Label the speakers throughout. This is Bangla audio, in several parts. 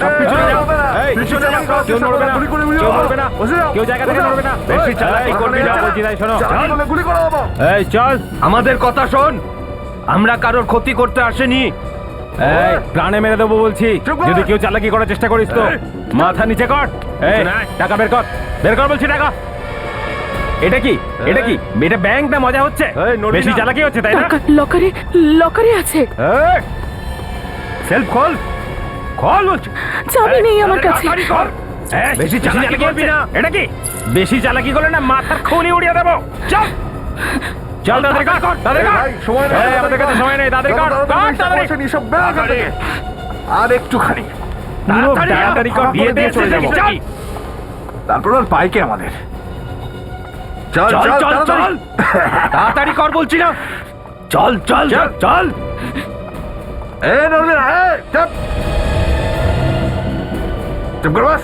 Speaker 1: সব পিছনে যাও। এই পিছনে যাও, কেউ নড়বে না, কেউ নড়বে না, কেউ জায়গা থেকে নড়বে না। বেশি চালাকি করবি না বলছি, তাই শোনো।
Speaker 2: গুলি করে দেবো।
Speaker 1: এই চল,
Speaker 3: আমাদের কথা শোন, আমরা কারোর ক্ষতি করতে আসেনি।
Speaker 1: এই প্রাণে মেরে দেবো বলছি, যদি কেউ চালাকি করার চেষ্টা করিস তো মাথা নিচে কর। এই টাকা বের কর, বের কর বলছি টাকা। এটা কি, এটা কি, এটা ব্যাংক না মজা হচ্ছে? বেশি চালাকি হচ্ছে তাই না?
Speaker 4: টাকা লকারে, লকারে আছে।
Speaker 1: সেলফ খোল, খোল বলছি।
Speaker 4: চাবি নেই আমার কাছে।
Speaker 1: তাড়াতাড়ি কর। বেশি চালাকি করবি না। এটা কি বেশি চালাকি করলে না মাথার খুলি উড়িয়ে দেবো। চল চল, তাড়াতাড়ি কর, তাড়াতাড়ি কর।
Speaker 2: সময় নেই,
Speaker 1: আমাদের কাছে সময় নেই, তাড়াতাড়ি কর, তাড়াতাড়ি।
Speaker 2: সব ব্যাগ থেকে আর একটুখানি
Speaker 1: তাড়াতাড়ি কর, বিয়ে দিয়ে চলে যাবো। চল,
Speaker 2: তারপর আর পাইকে আমাদের। চল
Speaker 3: চল চল চল, তাড়াতাড়ি কর বলছি না। চল চল চল।
Speaker 2: এ নড়বি না, চুপ চুপ কর বাস।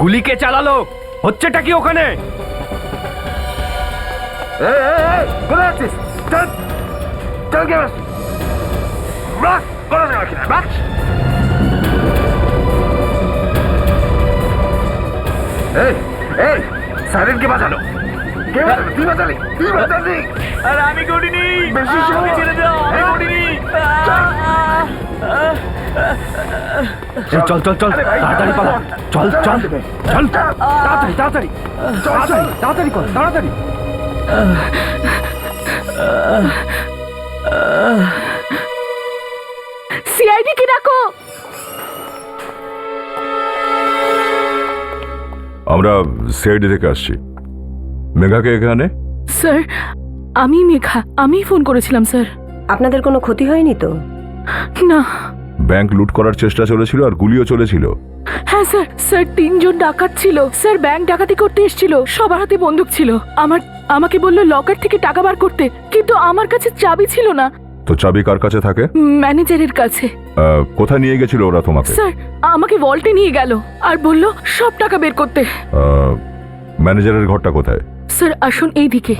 Speaker 3: গুলি কে চালালো? হচ্ছেটা কি ওখানে?
Speaker 2: কোথায় আছিস? চল চল কে বাস বাস করে দেওয়া কিনা বাস। এই এই সাইরেনকে বাঁচালো কে? বাঁচালো? তুই বাঁচালি, তুই বাঁচালি।
Speaker 1: আর আমি করিনি।
Speaker 2: বেশি সময়
Speaker 1: ছেড়ে দাও, আমি করিনি।
Speaker 3: চল চল চল, তাড়াতাড়ি পালা। চল চল চল, তাড়াতাড়ি তাড়াতাড়ি তাড়াতাড়ি তাড়াতাড়ি কর, তাড়াতাড়ি।
Speaker 4: সিআইডি কে ডাকো।
Speaker 5: আমরা সিআইডি থেকে আসছি। মেঘাকে এখানে?
Speaker 4: স্যার আমি মেঘা, আমি ফোন করেছিলাম স্যার।
Speaker 6: আপনাদের কোনো ক্ষতি হয়নি তো?
Speaker 4: না।
Speaker 5: ব্যাংক লুট করার চেষ্টা চলেছিল আর গুলিও চলেছিল।
Speaker 4: হ্যাঁ স্যার, স্যার 3 জন ডাকাত ছিল স্যার, ব্যাংক ডাকাতি করতে এসেছিল, সবার হাতে বন্দুক ছিল। আমাকে বললো লকার থেকে টাকা বার করতে, কিন্তু আমার কাছে চাবি ছিল না।
Speaker 5: তো চাবি কার কাছে থাকে?
Speaker 4: ম্যানেজারের কাছে।
Speaker 5: কোথায় নিয়ে গেছিল ওরা তোমাকে?
Speaker 4: স্যার আমাকে ভল্টে নিয়ে গেল আর বলল সব টাকা বের করতে।
Speaker 5: ম্যানেজারের ঘরটা কোথায়?
Speaker 4: স্যার আসুন এইদিকে।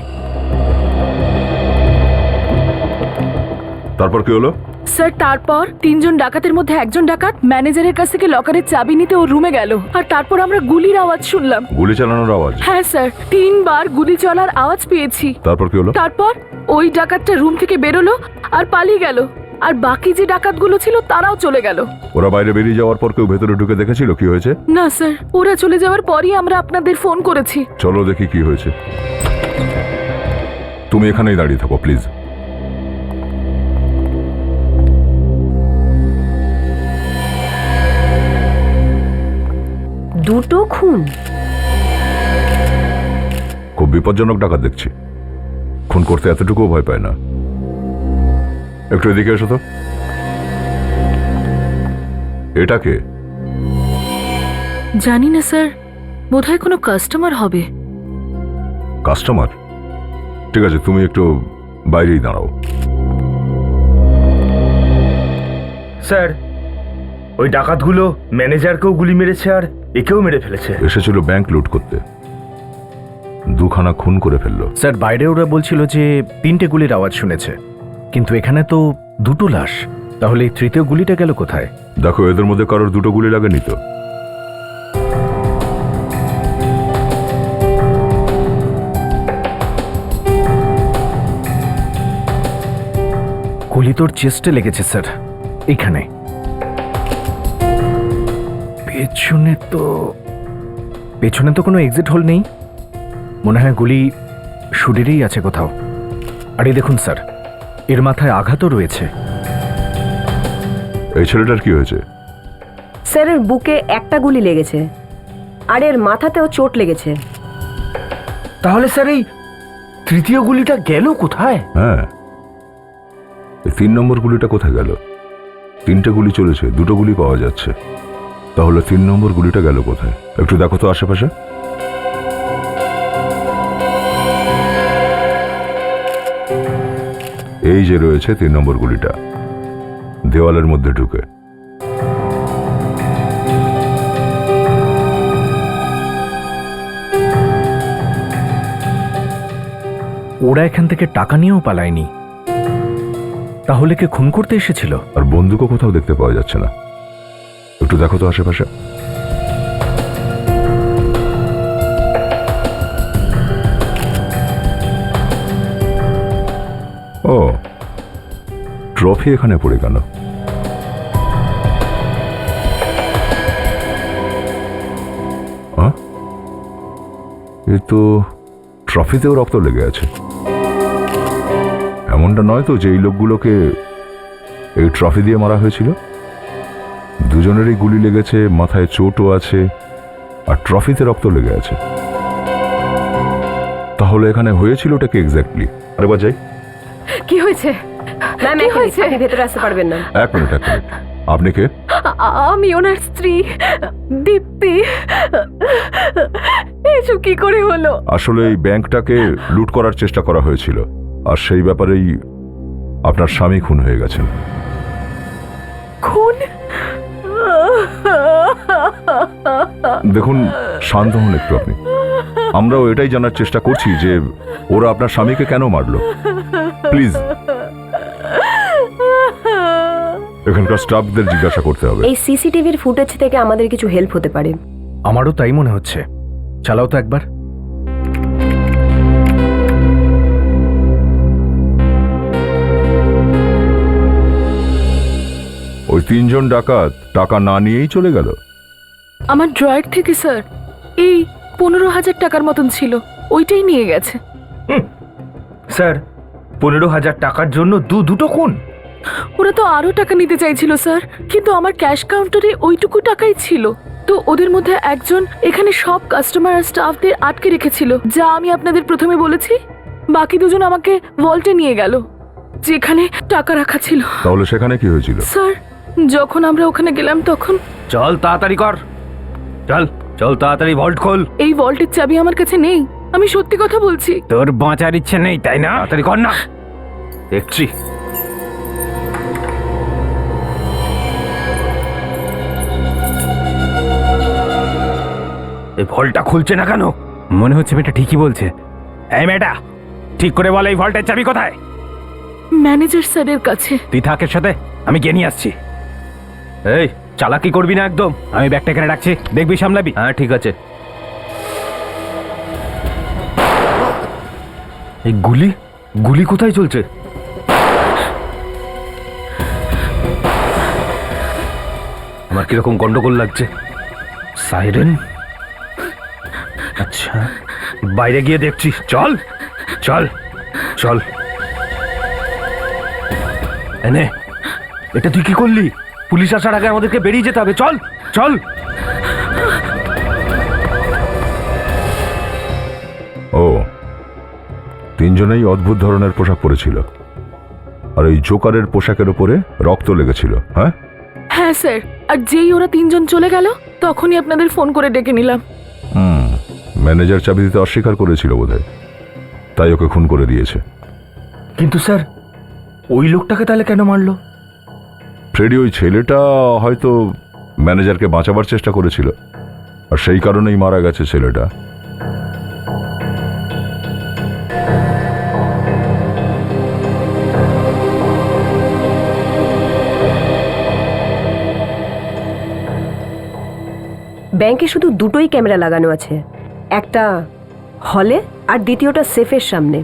Speaker 5: তারপর কি হলো?
Speaker 4: স্যার তারপর 3 জন ডাকাতের মধ্যে একজন ডাকাত ম্যানেজারের কাছ থেকে লকারের চাবি নিতে ওর রুমে গেল, আর তারপর আমরা গুলির আওয়াজ শুনলাম।
Speaker 5: গুলি চালানোর আওয়াজ?
Speaker 4: হ্যাঁ স্যার, 3 বার গুলি চলার আওয়াজ পেয়েছি।
Speaker 5: তারপর কি হলো?
Speaker 4: তারপর ওই ডাকাতটা রুম থেকে বেরোলো আর পালিয়ে গেল, আর বাকি যে ডাকাতগুলো ছিল তারাও চলে গেল।
Speaker 5: ওরা বাইরে বেরিয়ে যাওয়ার পর কেউ ভেতরে ঢুকে দেখেছিল কি হয়েছে?
Speaker 4: না স্যার, ওরা চলে যাওয়ার পরই আমরা আপনাদের ফোন করেছি।
Speaker 5: চলো দেখি কি হয়েছে। তুমি এখানেই দাঁড়িয়ে থাকো প্লিজ।
Speaker 6: দুটো খুন?
Speaker 5: খুব বিপজ্জনক ডাকাত দেখছি। খুন করতে এতটুকুও ভয় পায় না। একটু এদিকে এসো তো। এটা কে?
Speaker 4: জানি না স্যার, বোধহয় কোনো কাস্টমার হবে।
Speaker 5: কাস্টমার? ঠিক আছে, তুমি একটু বাইরেই দাঁড়াও।
Speaker 3: স্যার, ওই ডাকাতগুলো ম্যানেজারকেও গুলি মেরেছে আর একেও মেরে ফেলেছে।
Speaker 5: এসেছিল ব্যাংক লুট করতে, 2খানা খুন করে ফেললো।
Speaker 7: স্যার বাইরে ওরা বলছিল যে 3টে গুলির আওয়াজ শুনেছে, কিন্তু এখানে তো 2টো লাশ। তাহলে এই তৃতীয় গুলিটা গেল কোথায়?
Speaker 5: দেখো, এদের মধ্যে কারোর 2টো গুলি লাগেনি তো?
Speaker 7: গুলি তোর চেস্টে লেগেছে স্যার, এইখানে। পেছনে তো কোনো এক্সিট হোল নেই, মনে হয় গুলি শরীরেই আছে কোথাও। আর এই দেখুন স্যার, এর মাথায় আঘাতও রয়েছে।
Speaker 5: এই ছেলেটার কি হয়েছে?
Speaker 6: স্যার এর বুকে একটা গুলি লেগেছে আর এর মাথাতেও চোট লেগেছে।
Speaker 3: তাহলে স্যার এই তৃতীয় গুলিটা গেল কোথায়?
Speaker 5: হ্যাঁ, 3 নম্বর গুলিটা কোথায় গেল? 3টে গুলি চলেছে, 2টো গুলি পাওয়া যাচ্ছে। তাহলে 3 নম্বর গুলিটা গেল কোথায়? একটু দেখো তো আশেপাশে। এই যে রয়েছে 3 নম্বর গুলিটা, দেওয়ালের মধ্যে ঢুকে।
Speaker 7: ওরা এখান থেকে টাকা নিয়েও পালায়নি, তাহলে কে খুন করতে এসেছিল?
Speaker 5: আর বন্দুকও কোথাও দেখতে পাওয়া যাচ্ছে না। একটু দেখো তো আশেপাশে। ও, ট্রফি এখানে পড়ে গেল। এ তো ট্রফিতেও রক্ত লেগে আছে। এমনটা নয় তো যে এই লোকগুলোকে এই ট্রফি দিয়ে মারা হয়েছিল? দুজনেরই গুলি লেগেছে, মাথায় চোটও আছে, আর ট্রফিতে রক্ত লেগে আছে। তাহলে এখানে হয়েছিলটা কি এক্স্যাক্টলি? আরে বাজাই,
Speaker 4: কি হয়েছে?
Speaker 6: ম্যাম
Speaker 4: কি হয়েছে?
Speaker 6: আপনি ভেতরে আসতে পারবেন না।
Speaker 5: এক মিনিট। আপনি কে?
Speaker 4: আমি ওনার স্ত্রী দীপ্তি। এসব কি করে হলো?
Speaker 5: আসলে এই ব্যাংকটাকে লুট করার চেষ্টা করা হয়েছিল, আর সেই ব্যাপারেই আপনার স্বামী খুন হয়ে গেছেন।
Speaker 4: খুন?
Speaker 5: দেখুন, শান্ত হন একটু আপনি। আমরাও এটাই জানার চেষ্টা করছি যে ওরা আপনার স্বামীকে কেন মারলো। প্লিজ, এখানকার স্টাফদের জিজ্ঞাসা করতে হবে।
Speaker 6: এই সিসিটিভির ফুটেজ থেকে আমাদের কিছু হেল্প হতে পারে।
Speaker 7: আমারও তাই মনে হচ্ছে। চালাও তো একবার।
Speaker 5: ওই তিনজন ডাকাত টাকা না নিয়েই চলে গেল?
Speaker 4: আমার ড্রয়ার থেকে স্যার এই 15,000 টাকার মতন ছিল, ওইটাই নিয়ে গেছে।
Speaker 3: স্যার, 15,000 টাকার জন্য দুটো খুন?
Speaker 4: ওরা তো আরো টাকা নিতে চাইছিল স্যার, কিন্তু আমার ক্যাশ কাউন্টারে ওইটুকু টাকাই ছিল। তো ওদের মধ্যে একজন এখানে সব কাস্টমার আর স্টাফদের আটকে রেখেছিল, যা আমি আপনাদের প্রথমে বলেছি। বাকি দুজন আমাকে ভল্টে নিয়ে গেল, যেখানে টাকা রাখা ছিল।
Speaker 5: তাহলে সেখানে কি হয়েছিল?
Speaker 4: স্যার, যখন আমরা ওখানে গেলাম তখন
Speaker 3: চল তাড়াতাড়ি কর, চল তাড়াতাড়ি ভল্ট খোল।
Speaker 4: এই ভল্টের চাবি আমার কাছে নেই, আমি সত্যি কথা বলছি।
Speaker 1: তোর বাঁচার ইচ্ছে নেই তাই না?
Speaker 3: তাড়াতাড়ি কর না, দেখছি। এই ভল্টটা খুলছে না কেন?
Speaker 1: মনে হচ্ছে মেয়েটা ঠিকই বলছে। এই মেয়েটা, ঠিক করে বল এই ভল্টের চাবি কোথায়?
Speaker 4: ম্যানেজার স্যারের কাছে।
Speaker 1: তুই থাকের সাথে, আমি গিয়ে নিয়ে আসছি।
Speaker 3: এই চালাকি করবি না একদম।
Speaker 1: আমি ব্যাগটা এখানে রাখছি, দেখবি সামলাবি।
Speaker 3: হ্যাঁ ঠিক আছে। এই গুলি কোথায় চলছে? আমার কিরকম গন্ডগোল লাগছে। সাইরেন? আচ্ছা, বাইরে গিয়ে দেখছি। চল চল চল। এনে, এটা তুই কি করলি? পুলিশ আসার আগে আমাদেরকে বেরিয়ে যেতে হবে। চল চল।
Speaker 5: ও, তিনজনেই অদ্ভুত ধরনের পোশাক পরেছিল, আর এই জোকারের পোশাকের উপরে রক্ত লেগেছিল। হ্যাঁ
Speaker 4: হ্যাঁ স্যার, আর যেই ওরা তিনজন চলে গেল তখনই আপনাদের ফোন করে ডেকে নিলাম।
Speaker 5: ম্যানেজার চাবি দিতে অস্বীকার করেছিল বোধহয়, তাই ওকে খুন করে দিয়েছে।
Speaker 3: কিন্তু স্যার, ওই লোকটাকে তাহলে কেন মারলো?
Speaker 5: ফ্রেডি, ওই ছেলেটা হয়তো ম্যানেজারকে বাঁচাবার চেষ্টা করেছিল, আর সেই কারণেই মারা গেছে ছেলেটা।
Speaker 6: ব্যাংকে শুধু দুটোই ক্যামেরা লাগানো আছে, একটা হলে আর দ্বিতীয়টা সেফের সামনে।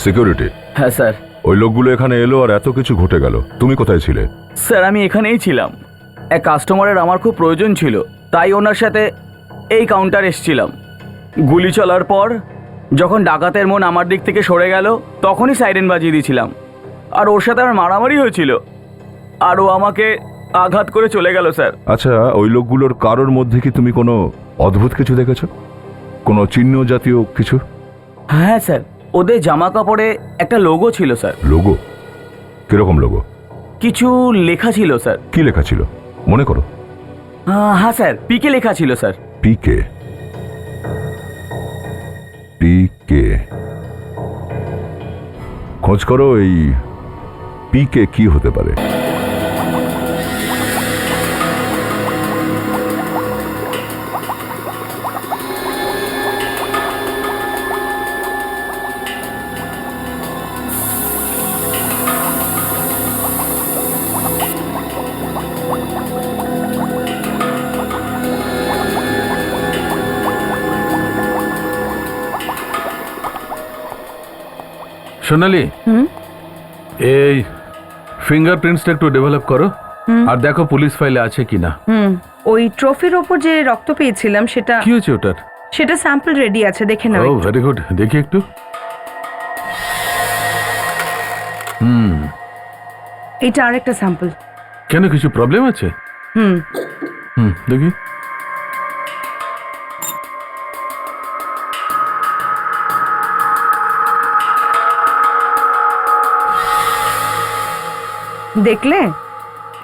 Speaker 5: সিকিউরিটি,
Speaker 8: হ্যাঁ স্যার।
Speaker 5: ওই লোকগুলো এখানে এলো আর এত কিছু ঘটে গেল, তুমি কোথায় ছিলে?
Speaker 8: স্যার, আমি এখানেই ছিলাম। এক কাস্টমারের আমার খুব প্রয়োজন ছিল, তাই ওনার সাথে এই কাউন্টার এসেছিলাম। গুলি চলার পর যখন ডাকাতের মন আমার দিক থেকে সরে গেল, তখনই সাইরেন বাজিয়ে দিয়েছিলাম। আর ওর সাথে আমার মারামারি হয়েছিল, আর ও আমাকে আঘাত করে চলে গেল স্যার।
Speaker 5: আচ্ছা, ওই লোকগুলোর কারোর মধ্যে কি তুমি কোনো অদ্ভুত কিছু দেখেছো? কোনো চিহ্ন জাতীয় কিছু?
Speaker 8: হ্যাঁ স্যার, ওদের জামা কাপড়ে একটা লোগো ছিল স্যার।
Speaker 5: লোগো? কিরকম লোগো?
Speaker 8: কিছু লেখা ছিল স্যার।
Speaker 5: কি লেখা ছিল মনে করো?
Speaker 8: হ্যাঁ স্যার, পিকে লেখা ছিল স্যার।
Speaker 5: পিকে? পিকে? খোঁজ করো, এই পিকে কি হতে পারে।
Speaker 9: সোনালি, এই ফিঙ্গারপ্রিন্টসটা একটু ডেভেলপ করো আর দেখো পুলিশ ফাইলে আছে কিনা।
Speaker 10: ওই ট্রফির ওপর যে রক্ত পেয়েছিলাম সেটা
Speaker 9: কি হয়েছে ওটার?
Speaker 10: সেটা স্যাম্পল রেডি আছে, দেখে নাও।
Speaker 9: ও ভেরি গুড, দেখি একটু।
Speaker 10: এটা আরেকটা স্যাম্পল।
Speaker 9: কেন, কিছু প্রবলেম আছে? দেখি।
Speaker 10: দেখলে?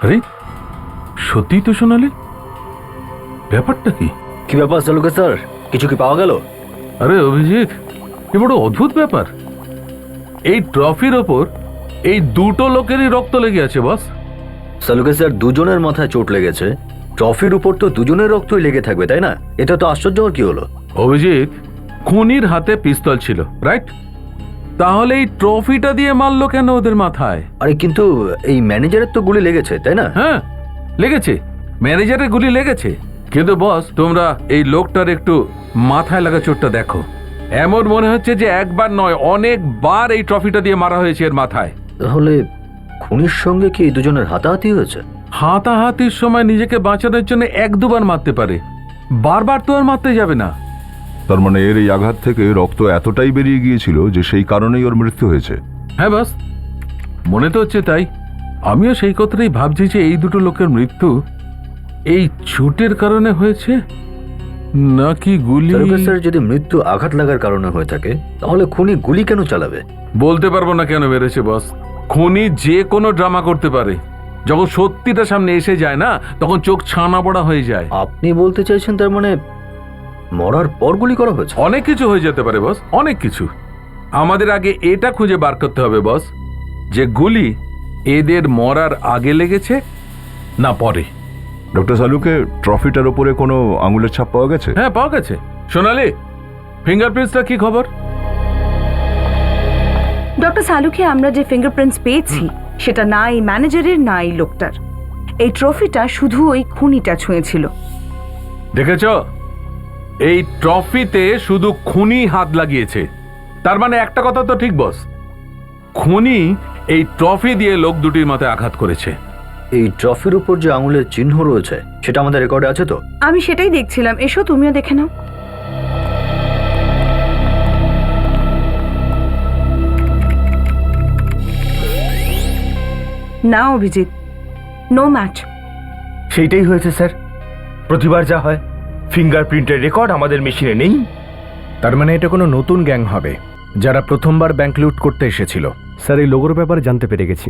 Speaker 9: আরে সত্যি তো সোনালি, ব্যাপারটা কি?
Speaker 7: কি ব্যাপার সালুকে স্যার, কিছু কি পাওয়া গেল?
Speaker 9: আরে অভিজিৎ, এ বড় অদ্ভুত ব্যাপার। এই ট্রফির ওপর এই দুটো লোকেরই রক্ত লেগে আছে বস।
Speaker 7: সালুকে স্যার, দুজনের মাথায় চোট লেগেছে, ট্রফির উপর তো দুজনের রক্তই লেগে থাকবে, তাই না? এটা তো আশ্চর্য কি হলো?
Speaker 9: অভিজিৎ, খুনির হাতে পিস্তল ছিল, রাইট? তাহলে এই ট্রফিটা দিয়ে মারলো কেন ওদের মাথায়?
Speaker 7: আরে কিন্তু এই ম্যানেজারের তো গুলি লেগেছে, তাই না?
Speaker 9: হ্যাঁ লেগেছে, ম্যানেজারের গুলি লেগেছে, কিন্তু বস তোমরা এই লোকটার একটু মাথায় লাগা চোটটা দেখো। এমন মনে হচ্ছে যে একবার নয়, অনেকবার এই ট্রফিটা দিয়ে মারা হয়েছে এর মাথায়।
Speaker 7: তাহলে খুনির সঙ্গে কি দুজনের হাতাহাতি হয়েছে?
Speaker 9: হাতাহাতির সময় নিজেকে বাঁচানোর জন্য এক দুবার মারতে পারে, বারবার তো আর মারতে যাবে না।
Speaker 5: তার মানে এর এই আঘাত থেকে রক্ত এতটাই বেরিয়ে গিয়েছিল যে সেই কারণেই ওর মৃত্যু হয়েছে।
Speaker 9: হ্যাঁ বাস, মনে তো হচ্ছে তাই। আমিও সেই কথাটাই ভাবছি যে এই দুটো লোকের মৃত্যু এই চোটের কারণে হয়েছে নাকি গুলি।
Speaker 7: সালুকে স্যার, যদি মৃত্যু আঘাত লাগার কারণে হয়ে থাকে তাহলে খুনি গুলি কেন চালাবে?
Speaker 9: বলতে পারবো না কেন মেরেছে বস। খুনি যে কোনো ড্রামা করতে পারে, যখন সত্যিটা সামনে এসে যায় না তখন চোখ ছানা বড়া হয়ে যায়।
Speaker 7: আপনি বলতে চাইছেন তার মানে মরার পর গুলি করা হয়েছে?
Speaker 9: অনেক কিছু হয়ে যেতে পারে বস, অনেক কিছু। আমাদের আগে এটা খুঁজে বার করতে হবে বস, যে গুলি এদের মরার আগে লেগেছে না পরে।
Speaker 5: ডক্টর সালুকে, ট্রফিটার ওপরে কোনো আঙুলের ছাপ পাওয়া গেছে?
Speaker 9: হ্যাঁ পাওয়া গেছে। সোনালি, ফিঙ্গারপ্রিন্টসটা কি খবর?
Speaker 10: ডক্টর সালুকে, আমরা যে ফিঙ্গারপ্রিন্টস পেয়েছি সেটা না এই ম্যানেজারের না এই লোকটার। এই ট্রফিটা শুধু ওই খুনিটা ছুঁয়েছিল।
Speaker 9: দেখেছ, এই ট্রফিতে শুধু খুনি হাত লাগিয়েছে। তার মানে একটা কথা তো ঠিক বস, খুনি এই ট্রফি দিয়ে লোক দুটির মাথায় আঘাত করেছে।
Speaker 7: এই ট্রফির উপর যে আঙুলের চিহ্ন রয়েছে সেটা আমাদের রেকর্ডে আছে তো?
Speaker 10: আমি সেটাই দেখছিলাম, এসো তুমিও দেখে নাও। না অভিজিৎ, নো ম্যাচ।
Speaker 3: সেইটাই হয়েছে স্যার, প্রতিবার যা হয়। ফিঙ্গারপ্রিন্টের রেকর্ড আমাদের মেশিনে নেই।
Speaker 7: তার মানে এটা কোনো নতুন গ্যাং হবে যারা প্রথমবার ব্যাংক লুট করতে এসেছিল।
Speaker 11: স্যার, এই লোগোর ব্যাপারে জানতে পেরে গেছি।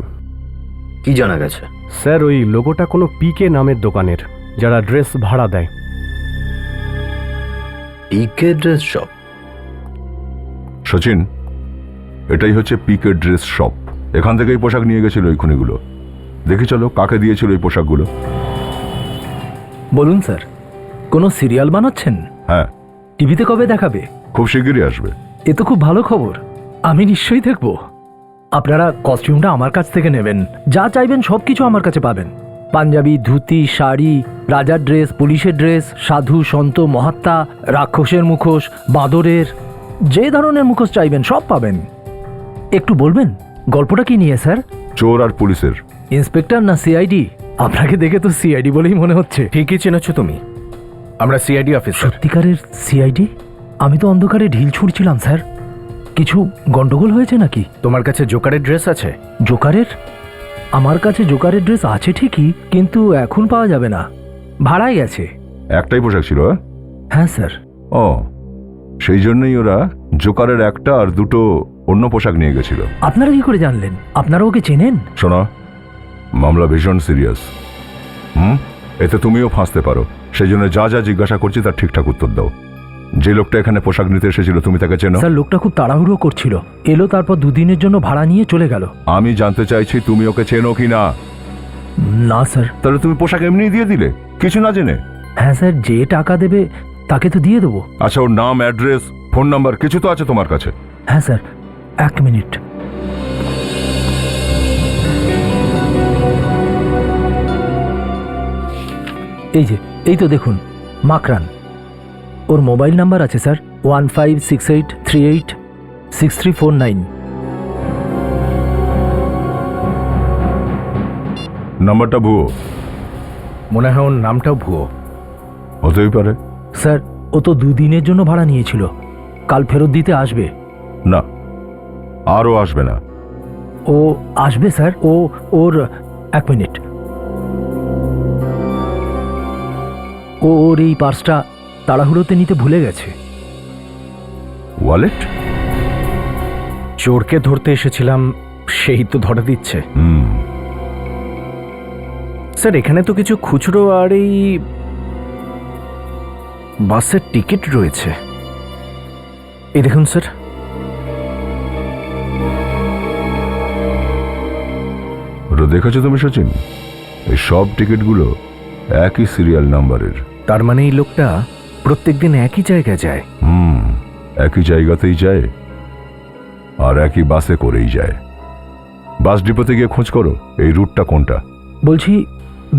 Speaker 7: কি জানা গেছে?
Speaker 11: স্যার, ওই লোগোটা কোনো পিকে নামের দোকানের, যারা ড্রেস ভাড়া দেয়।
Speaker 7: পিকে ড্রেস শপ?
Speaker 5: সচিন, এটাই হচ্ছে পিকে ড্রেস শপ। এখান থেকেই পোশাক নিয়ে গেছিল ওই খুনিগুলো। দেখি চলো কাকে দিয়েছিল এই পোশাকগুলো।
Speaker 7: বলুন স্যার, কোনো সিরিয়াল বানাচ্ছেন?
Speaker 5: হ্যাঁ,
Speaker 7: টিভিতে কবে দেখাবে?
Speaker 5: খুব শিগগিরই আসবে।
Speaker 7: এ তো খুব ভালো খবর, আমি নিশ্চয়ই দেখব। আপনারা কস্টিউমটা আমার কাছ থেকে নেবেন, যা চাইবেন সব কিছু আমার কাছে পাবেন। পাঞ্জাবি, ধুতি, শাড়ি, রাজার ড্রেস, পুলিশের ড্রেস, সাধু, সন্ত, মহাত্মা, রাক্ষসের মুখোশ, বাঁদরের, যে ধরনের মুখোশ চাইবেন সব পাবেন। একটু বলবেন গল্পটা কি নিয়ে স্যার?
Speaker 5: চোর আর পুলিশের।
Speaker 7: ইন্সপেক্টর না সিআইডি? আপনাকে দেখে তো সিআইডি বলেই মনে হচ্ছে।
Speaker 3: ঠিকই চেনেছো তুমি, আমরা সিআইডি অফিসার।
Speaker 7: সত্যিকারের সিআইডি? আমি তো অন্ধকারে ঢিল ছুঁড়ছিলাম স্যার। কিছু গন্ডগোল হয়েছে নাকি?
Speaker 3: তোমার কাছে জোকারের ড্রেস আছে?
Speaker 7: জোকারের? আমার কাছে জোকারের ড্রেস আছে ঠিকই, কিন্তু এখন পাওয়া যাবে না, ভাড়াই গেছে।
Speaker 5: একটাই পোশাক ছিল?
Speaker 7: হ্যাঁ স্যার।
Speaker 5: ও, সেই জন্যই ওরা জোকারের একটা আর দুটো অন্য পোশাক নিয়ে গেছিল।
Speaker 7: আপনারা কি করে জানলেন? আপনারা ওকে চেনেন?
Speaker 5: শোনো, মামলা ভীষণ সিরিয়াস। এতে তুমিও ফাঁসতে পারো। সেই জন্য যা যা জিজ্ঞাসা করছি তার ঠিকঠাক উত্তর দাও। যে লোকটা এখানে পোশাক নিতে এসেছিল তুমি তাকে চেনো?
Speaker 7: স্যার, লোকটা খুব তাড়াহুড়ো করছিল, এলো তারপর দুদিনের জন্য ভাড়া নিয়ে চলে গেল।
Speaker 5: আমি জানতে চাইছি তুমি ওকে চেনো কি না।
Speaker 7: না স্যার।
Speaker 5: তাহলে তুমি পোশাক এমনি দিয়ে দিলে কিছু না জেনে?
Speaker 7: হ্যাঁ স্যার, যে টাকা দেবে তাকে তো দিয়ে দেবো।
Speaker 5: আচ্ছা, ওর নাম, অ্যাড্রেস, ফোন নাম্বার কিছু তো আছে তোমার কাছে?
Speaker 7: হ্যাঁ স্যার, এক মিনিট। এই তো দেখুন, মাকরান। ওর মোবাইল নাম্বার আছে স্যার, 1568386349।
Speaker 5: নাম্বারটা ভুয়ো
Speaker 7: মনে হয় ওর নামটাও ভুয়ো।
Speaker 5: হতেই পারে।
Speaker 7: স্যার ও তো 2 দিনের জন্য ভাড়া নিয়েছিল, কাল ফেরত দিতে আসবে।
Speaker 5: না, আরও আসবে না।
Speaker 7: ও আসবে স্যার, ওর 1 মিনিট। ওর এই পার্সটা তাড়াহুড়োতে নিতে ভুলে গেছে।
Speaker 5: ওয়ালেট?
Speaker 11: চোরকে ধরতে এসেছিলাম, সেই তো ধরা দিচ্ছে। স্যার এখানে তো কিছু খুচরো আর এই বাসের টিকিট রয়েছে। এই দেখুন স্যার।
Speaker 5: ওটা দেখেছো তুমি সচিন? এই সব টিকিটগুলো একই সিরিয়াল নাম্বারের।
Speaker 11: তার মানে এই লোকটা প্রত্যেকদিন একই জায়গায় যায়।
Speaker 5: একই জায়গাতেই যায় আর একই বাসে করেই যায়। বাস ডিপোতে গিয়ে খোঁজ করো এই রুটটা কোনটা।
Speaker 7: বলছি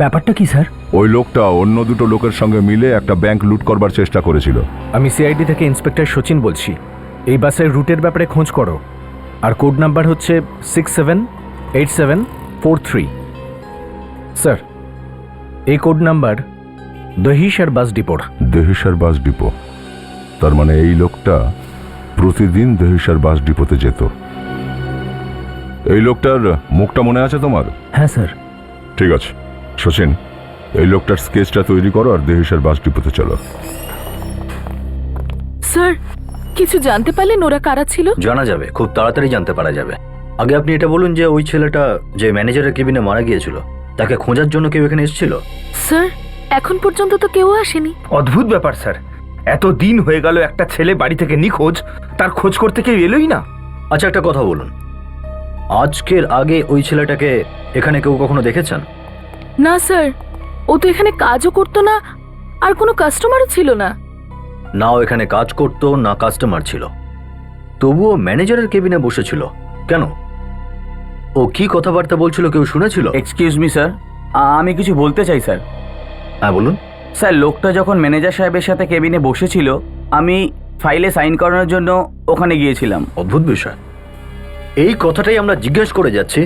Speaker 7: ব্যাপারটা কি স্যার?
Speaker 5: ওই লোকটা অন্য দুটো লোকের সঙ্গে মিলে একটা ব্যাংক লুট করবার চেষ্টা করেছিল।
Speaker 11: আমি সিআইডি থেকে ইন্সপেক্টর সচিন বলছি। এই বাসের রুটের ব্যাপারে খোঁজ করো, আর কোড নাম্বার হচ্ছে 678743। স্যার এই কোড নাম্বার দহিসার বাস ডিপোর।
Speaker 5: Dahisar bus depot? তার মানে এই লোকটা প্রতিদিন দহিসার বাস ডিপোতে যেত। এই লোকটার মুখটা মনে আছে তোমার?
Speaker 7: হ্যাঁ স্যার।
Speaker 5: ঠিক আছে সচিন, এই লোকটার স্কেচটা তৈরি করো আর দহিসার বাস ডিপোতে চলো।
Speaker 4: স্যার কিছু জানতে পারলেন ওরা কারা ছিল?
Speaker 12: জানা যাবে, খুব তাড়াতাড়ি জানতে পারা যাবে। আগে আপনি এটা বলুন যে ওই ছেলেটা যে ম্যানেজারের কেবিনে মারা গিয়েছিল, তাকে খোঁজার জন্য কেউ এখানে এসেছিল?
Speaker 4: স্যার এখন পর্যন্ত তো কেউ আসেনি।
Speaker 3: অদ্ভুত ব্যাপার স্যার, এত দিন হয়ে গেল একটা ছেলে বাড়ি থেকে নিখোঁজ, তার খোঁজ করতে কেউ এলোই না।
Speaker 12: আচ্ছা একটা কথা বলুন, আজকের আগে ওই ছেলেটাকে এখানে কেউ কখনো দেখেছেন?
Speaker 4: না স্যার, ও তো এখানে কাজও করতো না, আর কোনো কাস্টমারও ছিল না।
Speaker 12: না ও এখানে কাজ করতো না কাস্টমার ছিল, তবুও ম্যানেজারের কেবিনে বসেছিল কেন? ও কি কথাবার্তা বলছিল কেউ শুনেছিল?
Speaker 8: এক্সকিউজ মি স্যার, আমি কিছু বলতে চাই স্যার।
Speaker 12: হ্যাঁ বলুন।
Speaker 8: স্যার লোকটা যখন ম্যানেজার সাহেবের সাথে কেবিনে বসেছিল, আমি ফাইলে সাইন করানোর জন্য ওখানে গিয়েছিলাম।
Speaker 12: অদ্ভুত বিষয়, এই কথাটাই আমরা জিজ্ঞেস করে যাচ্ছি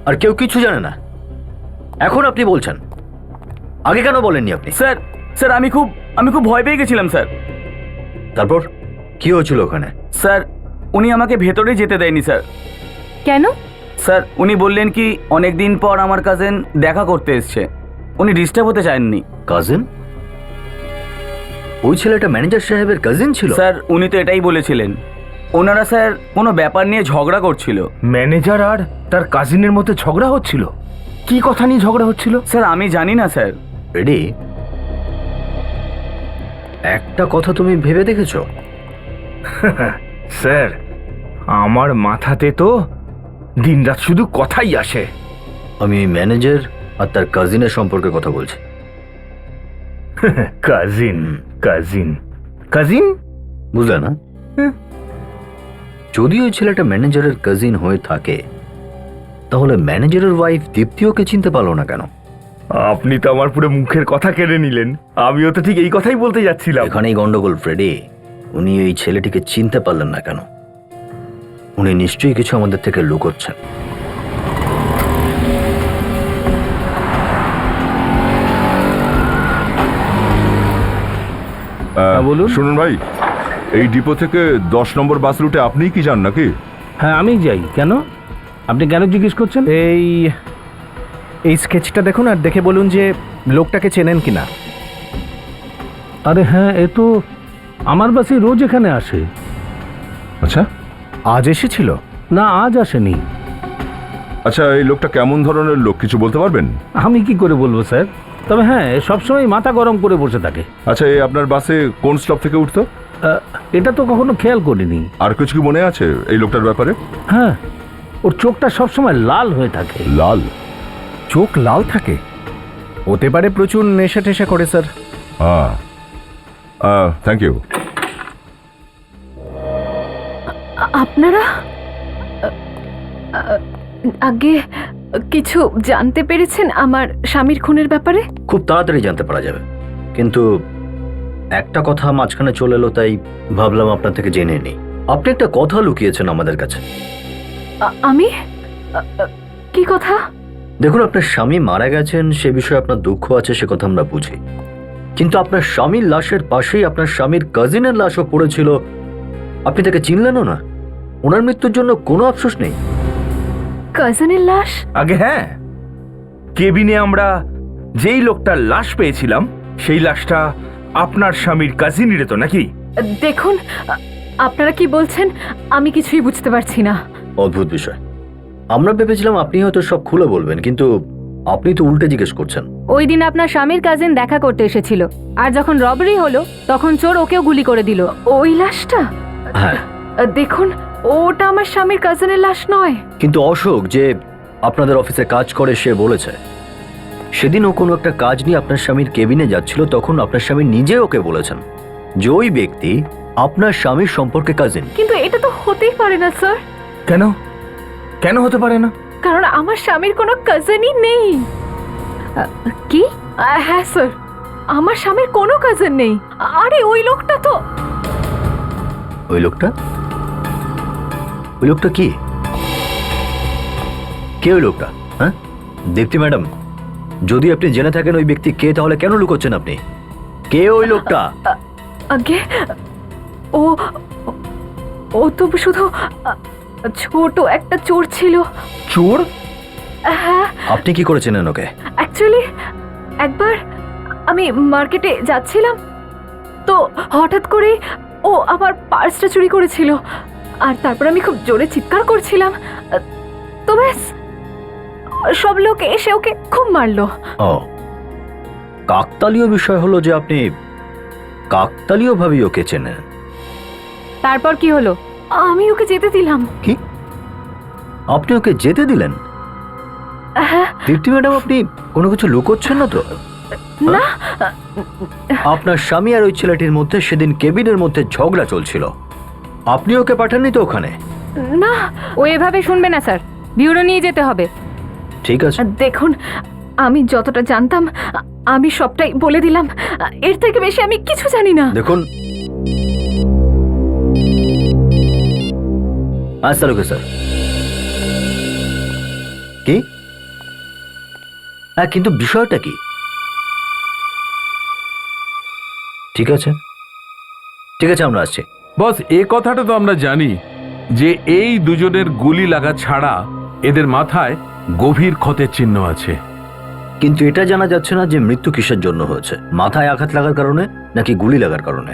Speaker 12: আর কেউ কিছু জানে না। এখন আপনি বলছেন, আগে কেন বলেননি আপনি?
Speaker 8: স্যার স্যার আমি খুব ভয় পেয়ে গেছিলাম স্যার।
Speaker 12: তারপর কি হয়েছিল ওখানে?
Speaker 8: স্যার উনি আমাকে ভেতরে যেতে দেয়নি স্যার।
Speaker 10: কেন?
Speaker 8: স্যার উনি বললেন কি অনেক দিন পর আমার কাজিন দেখা করতে এসছে, উনি ডিস্টার্ব হতে চাননি।
Speaker 12: কাজিন? ওই ছেলেটা ম্যানেজার সাহেবের কাজিন ছিল?
Speaker 8: স্যার উনি তো এটাই বলেছিলেন। ওনারা স্যার কোনো ব্যাপার নিয়ে ঝগড়া করছিল।
Speaker 3: ম্যানেজার আর তার কাজিনের মধ্যে ঝগড়া হচ্ছিল? কি কথা নিয়ে ঝগড়া হচ্ছিল?
Speaker 8: স্যার আমি জানি না স্যার।
Speaker 12: রেডি, একটা কথা তুমি ভেবে দেখেছো?
Speaker 3: স্যার আমার মাথাতে তো দিনরাত শুধু কথাই আসে।
Speaker 12: আমি ম্যানেজার আর তার কাজিনের সম্পর্কে কথা বলছি।
Speaker 3: কাজিন কাজিন কাজিন
Speaker 12: বুঝলে না? যদি ওই ছেলেটা ম্যানেজারের কাজিন হয়ে থাকে, তাহলে ম্যানেজারের ওয়াইফ দীপ্তিওকে চিনতে পারলো না কেন?
Speaker 3: আপনি তো আমার পুরো মুখের কথা কেড়ে নিলেন। আমিও তো ঠিক এই কথাই বলতে যাচ্ছিলাম।
Speaker 12: এখানেই গন্ডগোল ফ্রেডি। উনি এই ছেলেটিকে চিনতে পারলেন না কেন? উনি নিশ্চয়ই কিছু আমাদের থেকে লুকোচ্ছেন।
Speaker 11: বলুন।
Speaker 5: শুনুন ভাই, এই ডিপো থেকে 10 নম্বর বাস রুটে আপনিই কি যান নাকি?
Speaker 11: হ্যাঁ আমি যাই। কেন, আপনি কেন জিজ্ঞেস করছেন? এই স্কেচটা দেখুন আর দেখে বলুন যে লোকটাকে চেনেন কিনা।
Speaker 9: আরে হ্যাঁ, এ তো আমার বাসে রোজ এখানে আসে।
Speaker 5: আচ্ছা,
Speaker 11: আজ এসেছিল?
Speaker 9: না আজ আসেনি।
Speaker 5: আচ্ছা এই লোকটা কেমন ধরনের লোক কিছু বলতে পারবেন?
Speaker 9: আমি কি করে বলবো স্যার, তবে হ্যাঁ সবসময় মাথা গরম করে বসে থাকে।
Speaker 5: আচ্ছা এই আপনার বাসে কোন স্টপ থেকে উঠতো?
Speaker 9: এটা তো কখনো খেয়াল করিনি।
Speaker 5: আর কিছু কি মনে আছে এই লোকটার ব্যাপারে?
Speaker 9: হ্যাঁ, ওর চোখটা সবসময় লাল হয়ে থাকে।
Speaker 5: লাল?
Speaker 11: চোখ লাল থাকে? হতে পারে প্রচুর নেশা টেশা করে স্যার।
Speaker 5: হ্যাঁ, থ্যাংক ইউ।
Speaker 4: আপনারা আগে কিছু জানতে পেরেছেন আমার স্বামীর খুনের ব্যাপারে?
Speaker 12: খুব তাড়াতাড়ি জানতে পারা যাবে, কিন্তু একটা কথা মাঝখানে চলে এলো, তাই ভাবলাম আপনার থেকে জেনে নিই। আপনি একটা কথা লুকিয়েছেন আমাদের কাছে।
Speaker 4: আমি? কি কথা?
Speaker 12: দেখুন, আপনার স্বামী মারা গেছেন সে বিষয়ে আপনার দুঃখ আছে, সে কথা আমরা বুঝি, কিন্তু আপনার স্বামীর লাশের পাশেই আপনার স্বামীর কাজিনের লাশও পড়েছিল। আপনি তাকে চিনলেনও না। ওনার মৃত্যুর জন্য কোনো আফসোস নেই।
Speaker 4: কাজিনের লাশ?
Speaker 3: আগে হ্যাঁ, কেবিনে আমরা যেই লোকটার লাশ পেয়েছিলাম সেই লাশটা আপনার স্বামীর কাজিনই তো নাকি?
Speaker 4: দেখুন, আপনারা কি বলছেন আমি কিছুই বুঝতে পারছি না।
Speaker 12: অদ্ভুত বিষয়। আমরা ভেবেছিলাম আপনি হয়তো সব খুলে বলবেন, কিন্তু আপনি তো উল্টে জিজ্ঞেস করছেন।
Speaker 13: ওই দিন আপনার স্বামীর কাজিন দেখা করতে এসেছিল, আর যখন রবারি হলো তখন চোর ওকেও গুলি করে দিল।
Speaker 4: ওই লাশটা?
Speaker 12: হ্যাঁ,
Speaker 4: দেখুন, ওটা আমার স্বামীর কাজিনের লাশ নয়।
Speaker 12: কিন্তু অশোক যে আপনাদের অফিসে কাজ করে সে বলেছে সেদিন ও কোনো একটা কাজ নিয়ে আপনার স্বামীর কেবিনে যাচ্ছিল, তখন আপনার স্বামী নিজে ওকে বলেছেন যে ওই ব্যক্তি আপনার স্বামীর সম্পর্কে কাজিন।
Speaker 4: কিন্তু এটা তো হতেই পারে না স্যার।
Speaker 3: কেন? কেন হতে পারে না?
Speaker 4: কারণ আমার স্বামীর কোনো কাজিনই নেই।
Speaker 13: কি?
Speaker 4: হ্যাঁ স্যার, আমার স্বামীর কোনো কাজিন নেই। আরে ওই লোকটা তো...
Speaker 12: ওই লোকটা? ওই লোকটা কি? কে ওই লোকটা? হ্যাঁ দীপ্তি ম্যাডাম, যদি আপনি জেনে থাকেন ওই ব্যক্তি কে, তাহলে কেন লুকোচ্ছেন আপনি? কে ওই লোকটা?
Speaker 4: আগে ও ও তো শুধু ছোট একটা চোর ছিল।
Speaker 3: চোর?
Speaker 4: হ্যাঁ।
Speaker 12: আপনি কি করেছেন ওকে?
Speaker 4: অ্যাকচুয়ালি একবার আমি মার্কেটে যাচ্ছিলাম, তো হঠাৎ করে ও আমার পার্সটা চুরি করেছিল, আর তারপর আমি খুব জোরে চিৎকার করছিলাম, তো ব্যাস সব লোক এসে ওকে খুব মারলো।
Speaker 12: ও, কাকতালীয় বিষয় হলো যে আপনি কাকতালীয় ভাবে ওকে চেনেন।
Speaker 13: তারপর কি হলো?
Speaker 4: আমি ওকে যেতে দিলাম।
Speaker 12: কি? আপনি ওকে যেতে দিলেন?
Speaker 4: হ্যাঁ।
Speaker 12: দীপ্তি ম্যাডাম, আপনি কোনো কিছু লুকোচ্ছেন না তো?
Speaker 4: না।
Speaker 12: আপনার স্বামী আর ওই ছেলেটির মধ্যে সেদিন কেবিনের মধ্যে ঝগড়া চলছিল, আপনি ওকে পাঠাননি তো ওখানে?
Speaker 4: না।
Speaker 13: ও এভাবে শুনবে না স্যার, বিউরো নিয়ে যেতে হবে।
Speaker 12: ঠিক আছে।
Speaker 4: দেখুন, আমি যতটা জানতাম আমি সবটাই বলে দিলাম, এর থেকে বেশি আমি কিছু জানি না।
Speaker 12: দেখুন, আচ্ছা লোকে স্যার। কি? হ্যাঁ, কিন্তু বিষয়টা কি? ঠিক আছে, ঠিক আছে, আমরা আসছি।
Speaker 9: বস, এ কথাটা তো আমরা জানি যে এই দুজনের গুলি লাগা ছাড়া এদের মাথায় গভীর ক্ষতের চিহ্ন আছে,
Speaker 12: কিন্তু এটা জানা যাচ্ছে না যে মৃত্যু কিসের জন্য হয়েছে, মাথায় আঘাত লাগার কারণে নাকি গুলি লাগার কারণে।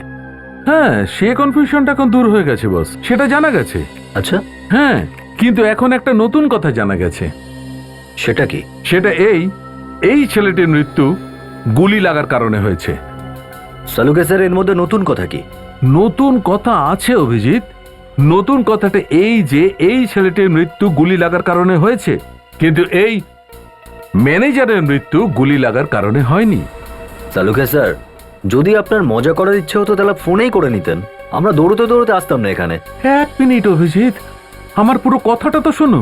Speaker 9: হ্যাঁ, সে কনফিউশনটা এখন দূর হয়ে গেছে বস, সেটা জানা গেছে।
Speaker 12: আচ্ছা।
Speaker 9: হ্যাঁ, কিন্তু এখন একটা নতুন কথা জানা গেছে।
Speaker 12: সেটা কি?
Speaker 9: সেটা এই ছেলেটির মৃত্যু গুলি লাগার কারণে হয়েছে।
Speaker 12: সালুকে স্যার, এর মধ্যে নতুন কথা কি?
Speaker 9: নতুন কথা আছে অভিজিৎ। নতুন কথাটা এই যে এই ছেলেটির মৃত্যু গুলি লাগার কারণে হয়েছে, কিন্তু এই ম্যানেজারের মৃত্যু গুলি লাগার কারণে হয়নি।
Speaker 12: সালুকে স্যার, যদি আপনার মজা করার ইচ্ছে হতো তাহলে ফোনেই করে নিতেন, আমরা দৌড়তে দৌড়তে আসতাম না এখানে।
Speaker 9: এক মিনিট অভিজিৎ, আমার পুরো কথাটা তো শোনো।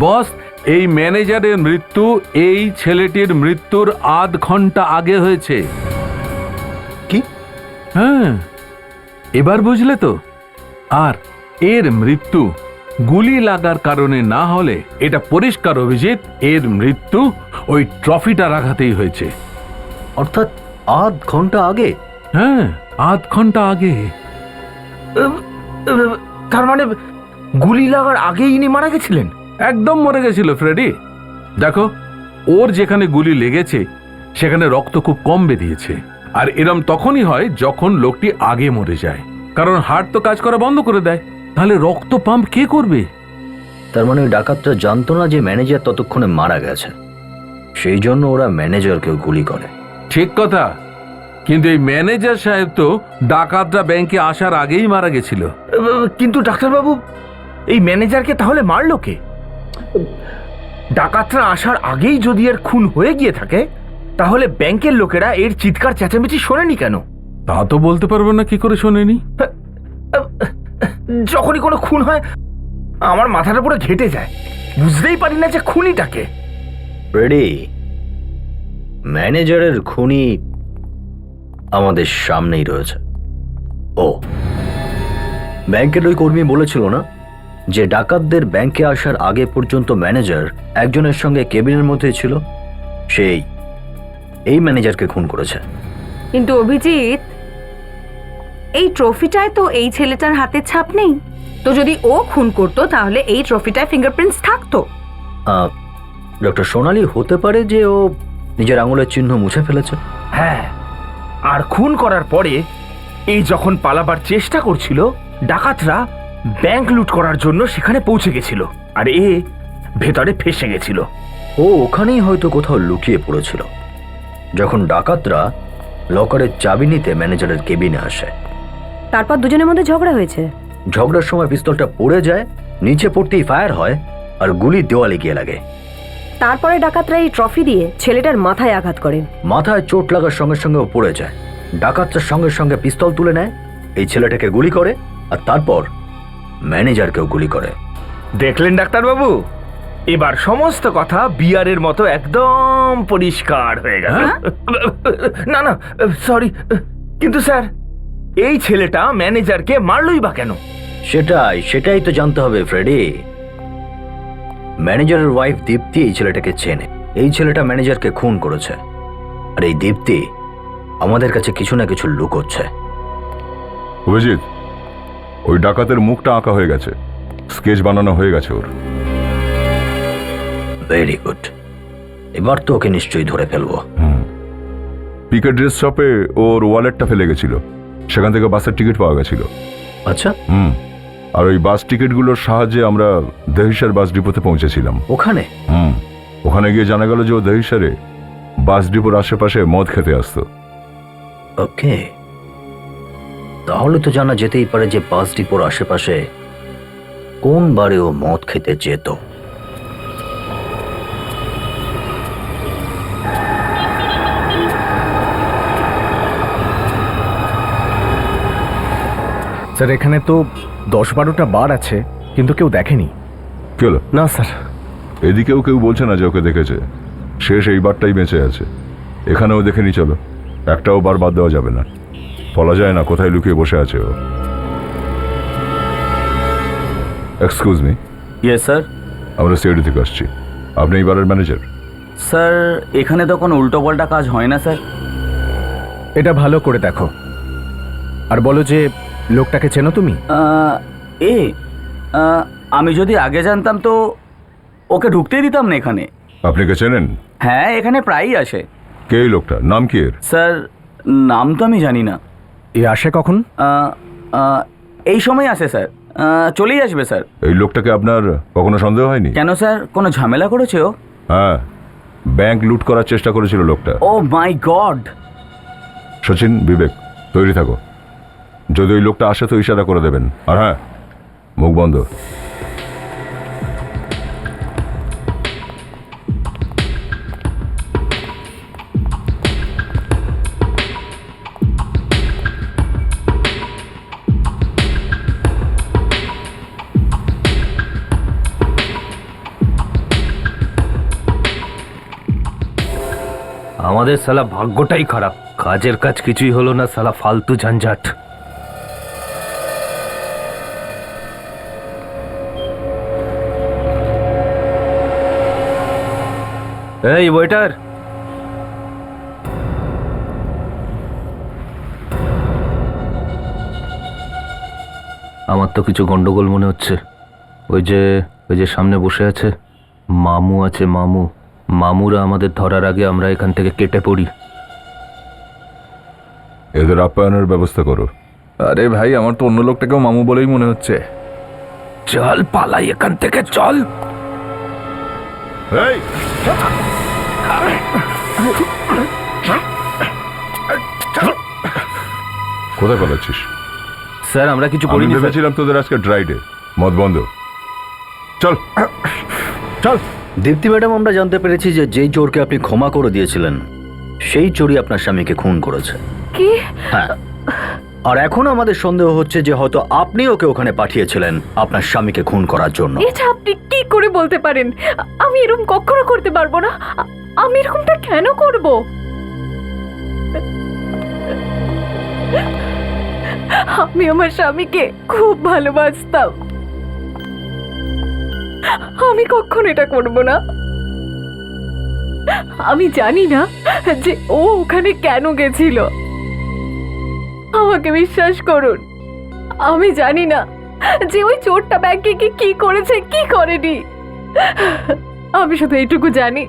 Speaker 9: বস, এই ম্যানেজারের মৃত্যু এই ছেলেটির মৃত্যুর আধ ঘন্টা আগে হয়েছে।
Speaker 12: কি?
Speaker 9: হ্যাঁ, এবার বুঝলে তো। আর এর মৃত্যু গুলি লাগার কারণে না হলে এটা পরিষ্কার অভিজিৎ, এর মৃত্যু ওই ট্রফিটার আঘাতেই হয়েছে।
Speaker 12: অর্থাৎ আধ ঘন্টা আগে?
Speaker 9: হ্যাঁ, আধ ঘন্টা আগে।
Speaker 3: তার মানে গুলি লাগার আগেই ইনি মারা গেছিলেন?
Speaker 9: একদম মরে গেছিল ফ্রেডি। দেখো, ওর যেখানে গুলি লেগেছে সেখানে রক্ত খুব কম বেরিয়েছে, আর এরম তখনই হয় যখন লোকটি আগে মরে যায়, কারণ হার্ট তো কাজ করা বন্ধ করে দেয়। তাহলে রক্ত পাম্প কে করবে?
Speaker 12: তার মানে ওই ডাকাতরা জানতো না যে ম্যানেজার ততক্ষণে মারা গেছে, সেই জন্য ওরা ম্যানেজারকেও গুলি করে।
Speaker 9: ঠিক কথা, কিন্তু এই ম্যানেজার সাহেব তো ডাকাতরা ব্যাংকে আসার আগেই মারা গেছিল।
Speaker 3: কিন্তু ডাক্তারবাবু, এই ম্যানেজারকে তাহলে মারলো কে? ডাকাতরা আসার আগেই যদি এর খুন হয়ে গিয়ে থাকে, তাহলে ব্যাংকের লোকেরা এর চিৎকার চেঁচামেচি শোনেনি কেন?
Speaker 9: তা তো বলতে পারবো না, কি করে শোনেনি।
Speaker 3: যখনই কোনো খুন হয় আমার মাথাটা পুরো ঘেটে যায়, বুঝতেই পারি না যে খুনিটাকে।
Speaker 12: ফ্রেডি, ম্যানেজারের খুনি আমাদের সামনেই রয়েছে। ও ব্যাংকের ওই কর্মী বলেছিল না যে ডাকাতদের ব্যাংকে আসার আগে পর্যন্ত ম্যানেজার একজনের সঙ্গে কেবিনের মধ্যে ছিল, সেই এই ম্যানেজারকে খুন করেছে।
Speaker 10: কিন্তু অভিজিৎ, এই ট্রফিটায় তো এই ছেলেটার হাতের ছাপ নেই। তো যদি ও খুন করতো তাহলে এই ট্রফিটায় ফিঙ্গারপ্রিন্টস থাকতো।
Speaker 12: ডক্টর সোনালি, হতে পারে যে ও নিজের আঙুলের চিহ্ন মুছে ফেলেছে।
Speaker 3: হ্যাঁ, আর খুন করার পরে এই যখন পালাবার চেষ্টা করছিল, ডাকাতরা ব্যাংক লুট করার জন্য সেখানে পৌঁছে গেছিল, আর এ ভেতরে ফেসে গেছিল।
Speaker 12: ও ওখানেই হয়তো কোথাও লুকিয়ে পড়েছিল যখন ডাকাতরা লকারের চাবি নিতে ম্যানেজারের কেবিনে আসে।
Speaker 6: তারপর দুজনের মধ্যে ঝগড়া হয়েছে।
Speaker 12: ঝগড়ার সময় পিস্তলটা পড়ে যায়, নিচে পড়তেই ফায়ার হয় আর গুলি দেওয়ালে গিয়ে লাগে।
Speaker 6: তারপরে ডাকাতরা এই ট্রফি দিয়ে ছেলেটার মাথায় আঘাত করে।
Speaker 12: মাথায় চোট লাগার সঙ্গে সঙ্গে ও পড়ে যায়। ডাকাতরা সঙ্গে সঙ্গে পিস্তল তুলে নেয়, এই ছেলেটাকে গুলি করে, আর তারপর ম্যানেজারকেও গুলি করে।
Speaker 3: দেখলেন ডাক্তারবাবু, এবার সমস্ত কথা বিয়ারের মতো একদম পরিষ্কার হয়ে গেল। না না, সরি, কিন্তু স্যার, এই ছেলেটা ম্যানেজারকে মারলই বা কেন?
Speaker 12: সেটাই তো জানতে হবে ফ্রেডি। ম্যানেজারের ওয়াইফ দীপ্তি এই ছেলেটাকে চেনে। এই ছেলেটা ম্যানেজারকে খুন করেছে, আর এই দীপ্তি আমাদের কাছে কিছু না কিছু লুকোচ্ছে।
Speaker 5: অভিজিৎ, ওই ডাকাতের মুখটা আঁকা হয়ে গেছে, স্কেচ বানানো হয়ে গেছে ওর।
Speaker 12: ভেরি গুড, এবার তো ওকে নিশ্চয়ই ধরে ফেলবো।
Speaker 5: পিকে ড্রেস শপে ওর ওয়ালেটটা ফেলে গেছিল, সেখান থেকে বাসের টিকিট পাওয়া গেছিল।
Speaker 12: আচ্ছা।
Speaker 5: আর ওই বাস টিকিটগুলোর সাহায্যে আমরা দহিসার বাস ডিপোতে পৌঁছেছিলাম।
Speaker 12: ওখানে
Speaker 5: ওখানে গিয়ে জানা গেল যে ও দহিসারে বাস ডিপোর আশেপাশে মদ খেতে আসতো।
Speaker 12: ওকে, তাহলে তো জানা যেতেই পারে যে বাস ডিপোর আশেপাশে কোন বারে ও মদ খেতে যেত।
Speaker 11: স্যার, এখানে তো 10-12টা বার আছে, কিন্তু কেউ দেখেনি।
Speaker 5: কি হলো?
Speaker 11: না স্যার,
Speaker 5: এদিকেও কেউ বলছে না যে ওকে দেখেছে। শেষ এই বারটাই বেঁচে আছে, এখানেও দেখে নি। চলো, একটাও বার বাদ দেওয়া যাবে না, বলা যায় না কোথায় লুকিয়ে বসে আছে ও। Excuse me.
Speaker 8: Yes sir.
Speaker 5: আমরা সিআইডি থেকে আসছি। আপনি এই বারের ম্যানেজার?
Speaker 8: স্যার, এখানে তো কোনো উল্টো পাল্টা কাজ হয় না স্যার।
Speaker 11: এটা ভালো করে দেখো আর বলো যে লোকটাকে চেনো তুমি?
Speaker 8: আমি যদি আগে জানতাম তো ওকে ঢুকতেই দিতাম না এখানে।
Speaker 5: আপনি কে চেনেন?
Speaker 8: হ্যাঁ, এখানে প্রায়ই আসে।
Speaker 5: কে এই লোকটা? নাম কি এর?
Speaker 8: স্যার, নাম তো আমি জানি না।
Speaker 11: এ আসে কখন?
Speaker 8: এই সময় আসে স্যার, চলেই আসবে স্যার।
Speaker 5: এই লোকটাকে আপনার কখনো সন্দেহ হয়নি?
Speaker 8: কেন স্যার, কোনো ঝামেলা করেছে ও?
Speaker 5: হ্যাঁ, ব্যাংক লুট করার চেষ্টা করেছিল লোকটা।
Speaker 8: ও মাই গড!
Speaker 5: সচিন, বিবেক, তৈরি থাকো। যদি ওই লোকটা আসে তো ইশারা করে দেবেন। আর হ্যাঁ, মুখ বন্ধ।
Speaker 7: আমাদের সালা ভাগ্যটাই খারাপ, কাজের কাজ কিছুই হলো না, সালা ফালতু ঝঞ্ঝাট। এই ওয়েটার, আমার তো কিছু গন্ডগোল মনে হচ্ছে। ওই যে সামনে বসে আছে, মামু আছে। মামুরা আমাদের ধরার আগে আমরা এখান থেকে কেটে পড়ি।
Speaker 5: এদের আপ্যায়নের ব্যবস্থা করো।
Speaker 9: আরে ভাই, আমার তো অন্য লোকটাকেও মামু বলেই মনে হচ্ছে।
Speaker 7: চল পালাই এখান থেকে, চল।
Speaker 5: এই, কোথায় পালাচ্ছিস?
Speaker 7: স্যার, আমরা কিছু
Speaker 5: আমি
Speaker 7: করিনি স্যার।
Speaker 5: ভেবেছিলাম তোদের আজকে ড্রাই ডে, মদ বন্ধ। চল
Speaker 11: চল।
Speaker 12: দীপ্তি ম্যাডাম, আমরা জানতে পেরেছি যে যেই চোরকে আপনি ক্ষমা করে দিয়েছিলেন সেই চোরই আপনার স্বামীকে খুন করেছে।
Speaker 4: কি?
Speaker 12: হ্যাঁ, আর এখন আমাদের সন্দেহ হচ্ছে যে হয়তো আপনি ওকে ওখানে পাঠিয়েছিলেন আপনার স্বামীকে খুন করার জন্য।
Speaker 4: এটা আপনি কি করে বলতে পারেন? আমি এরকম কখনো করতে পারবো না। আমি এরকমটা কেন করব? আমি আমার স্বামীকে খুব ভালোবাসতাম। আমি কখনো এটা করব না। আমি জানি না যে ও ওখানে কেন গেছিল। আমাকে বিশ্বাস করুন, আমি জানি না যে ওই চোরটা ব্যাংকে গিয়ে কি করেছে কি করেনি। আমি শুধু এইটুকু জানি,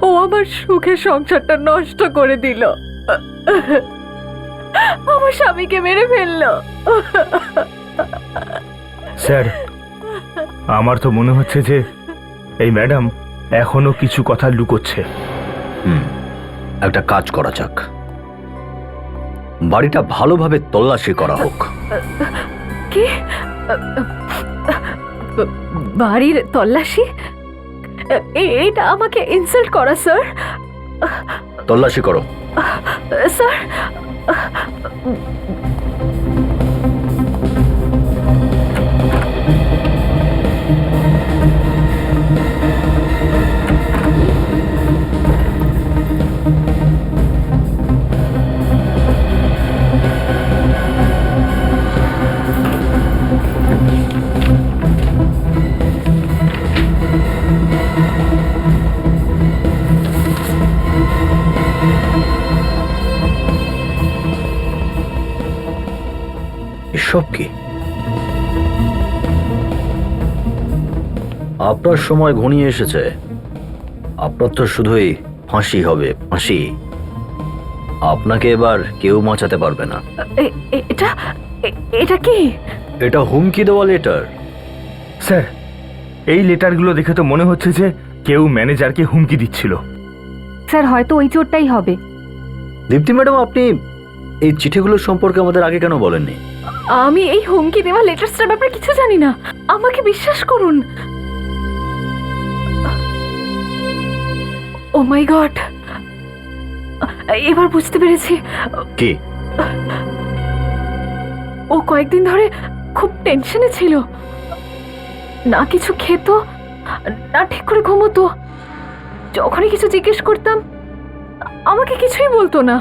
Speaker 4: ও আমার সুখের সংসারটা নষ্ট করে দিল, আমার স্বামীকে মেরে ফেললো।
Speaker 3: স্যার, আমার তো মনে হচ্ছে যে এই ম্যাডাম এখনো কিছু কথা লুকোচ্ছে।
Speaker 12: একটা কাজ করা যাক, বাড়িটা ভালোভাবে তল্লাশি করা হোক।
Speaker 4: কি? বাড়ির তল্লাশি? এটা আমাকে ইনসাল্ট করা স্যার।
Speaker 12: তল্লাশি করো।
Speaker 4: স্যার,
Speaker 12: এসব কি? আপনার সময় ঘনিয়ে এসেছে। আপনার তো শুধুই ফাঁসি হবে, ফাঁসি। আপনাকে এবার কেউ বাঁচাতে পারবে না।
Speaker 4: এটা কি?
Speaker 12: এটা হুমকি দেওয়া লেটার।
Speaker 3: স্যার, এই লেটারগুলো দেখে তো মনে হচ্ছে যে কেউ ম্যানেজারকে হুমকি দিচ্ছিল।
Speaker 13: স্যার, হয়তো ওই চোরটাই হবে।
Speaker 12: দীপ্তি ম্যাডাম, আপনি এই চিঠিগুলো সম্পর্কে আমাদের আগে কেন বলেননি?
Speaker 4: আমি এই হুমকি দেওয়া লেটারসটার ব্যাপারে কিছু জানি না, আমাকে বিশ্বাস করুন। ও মাই গড, এবার বুঝতে পেরেছি।
Speaker 12: কি?
Speaker 4: ও কয়েকদিন ধরে খুব টেনশনে ছিল, না কিছু খেত না ঠিক করে ঘুমোতো। যখনই কিছু জিজ্ঞেস করতাম আমাকে কিছুই বলতো না।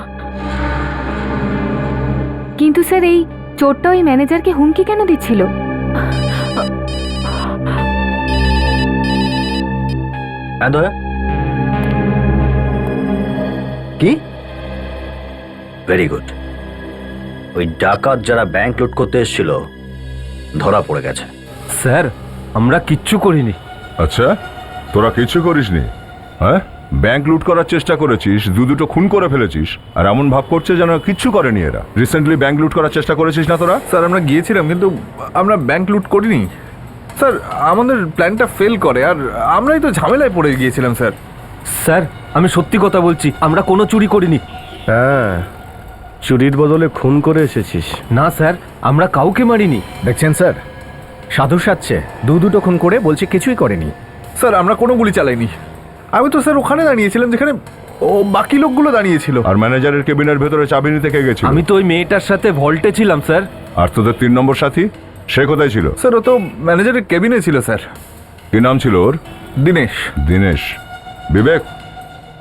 Speaker 13: কিন্তু স্যার, এই চোরটা ওই ম্যানেজারকে হুমকি কেন দিচ্ছিল?
Speaker 12: কি? Very good. ওই ডাকাত যারা ব্যাংক লুট করতে এসেছিল ধরা পড়ে গেছে।
Speaker 1: স্যার, আমরা কিচ্ছু করিনি।
Speaker 5: আচ্ছা, তোরা কিছু করিসনি? হ্যাঁ, ব্যাংক লুট করার চেষ্টা করেছিস, দুটো খুন করে ফেলেছিস, আর এমন ভাব করছে যেন কিচ্ছু করেনি এরা। রিসেন্টলি ব্যাংক লুট করার চেষ্টা করেছিস না তোরা?
Speaker 14: স্যার, আমরা গিয়েছিলাম কিন্তু আমরা ব্যাংক লুট করিনি স্যার। আমাদের প্ল্যানটা ফেল করে আর আমরাই তো ঝামেলায় পড়ে গিয়েছিলাম স্যার।
Speaker 1: স্যার, আমি সত্যি কথা বলছি, আমরা কোনো চুরি করিনি।
Speaker 11: হ্যাঁ, চুরির বদলে খুন করে এসেছিস।
Speaker 1: না স্যার, আমরা কাউকে মারিনি।
Speaker 11: দেখছেন স্যার, সাধু সাজছে, দুটো খুন করে বলছে কিছুই করেনি।
Speaker 14: স্যার, আমরা কোনো গুলি চালাইনি। আমি তো স্যার ওখানে দাঁড়িয়েছিলাম যেখানে ও বাকি লোকগুলো দাঁড়িয়েছিল।
Speaker 5: আর ম্যানেজারের কেবিনের ভেতরে চাবি নিতে কে গেছিল?
Speaker 1: আমি তো ওই মেয়েটার সাথে ভল্টে ছিলাম স্যার।
Speaker 5: আর তোদের 3 নম্বর সাথী, সে কোথায় ছিল?
Speaker 14: স্যার, ও তো ম্যানেজারের কেবিনে ছিল স্যার।
Speaker 5: কি নাম ছিল ওর?
Speaker 14: দিনেশ।
Speaker 5: দিনেশ। বিবেক,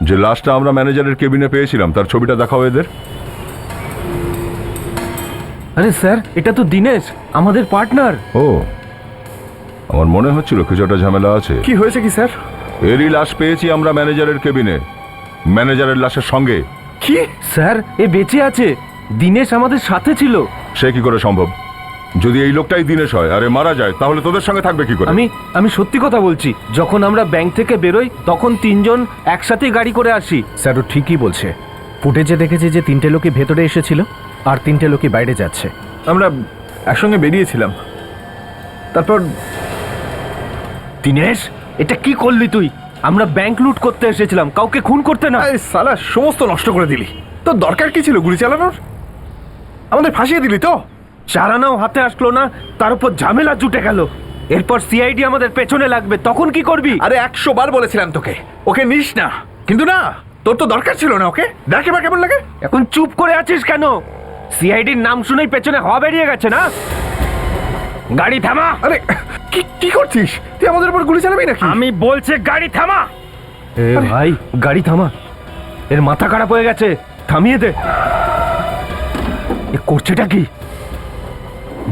Speaker 5: যে লাশটা আমরা ম্যানেজারের কেবিনে পেয়েছিলাম তার ছবিটা দেখাও এদের।
Speaker 1: আরে স্যার, এটা তো দিনেশ, আমাদের পার্টনার।
Speaker 5: ও, আমার মনে হচ্ছিল কিছু একটা ঝামেলা আছে।
Speaker 14: কি হয়েছে কি স্যার?
Speaker 5: এরই লাশ পেয়েছি আমরা ম্যানেজারের কেবিনে, ম্যানেজারের লাশের সঙ্গে।
Speaker 14: কি?
Speaker 1: স্যার, এ বেঁচে আছে, দিনেশ আমাদের সাথে ছিল।
Speaker 5: সে কি করে সম্ভব? যদি এই লোকটাই দিনেশ হয় আর এ মারা যায় তাহলে তোদের সঙ্গে থাকবে কি করে?
Speaker 1: আমি সত্যি কথা বলছি, যখন আমরা ব্যাংক থেকে বেরোই তখন 3 জন একসাথে গাড়ি করে আসি।
Speaker 11: স্যার, ও ঠিকই বলছে। ফুটেজে দেখেছে যে 3টে লোকই ভেতরে এসেছিল আর 3টে লোকই বাইরে যাচ্ছে।
Speaker 14: আমরা একসঙ্গে বেরিয়েছিলাম। তারপর
Speaker 1: দিনেশ, এটা কি করলি তুই? আমরা ব্যাংক লুট করতে এসেছিলাম, কাউকে খুন করতে না।
Speaker 14: এই সালা, সমস্ত নষ্ট করে দিলি। তোর দরকার কি ছিল গুলি চালানোর? আমাদের ফাঁসিয়ে দিলি তো।
Speaker 1: চারানাও হাতে আসলো না, তার উপর ঝামেলা জুটে গেল। এরপর সিআইডি আমাদের পেছনে লাগবে, তখন কি করবি?
Speaker 14: আরে 100 বার বলেছিলাম তোকে ওকে নিস না, কিন্তু না, তোর তো দরকার ছিল না ওকে। দেখ এবার কেমন লাগে।
Speaker 1: এখন চুপ করে আছিস কেন? সিআইডির নাম শুনেই পেছনে হওয়া বেরিয়ে গেছে না? গাড়ি থামা।
Speaker 14: আরে কি করছিস তুই? আমাদের উপর গুলি চালাবি নাকি?
Speaker 1: আমি বলছি গাড়ি থামা। এ ভাই, গাড়ি থামা, এর মাথা খারাপ হয়ে গেছে, থামিয়ে দে। এ করছেটা কি?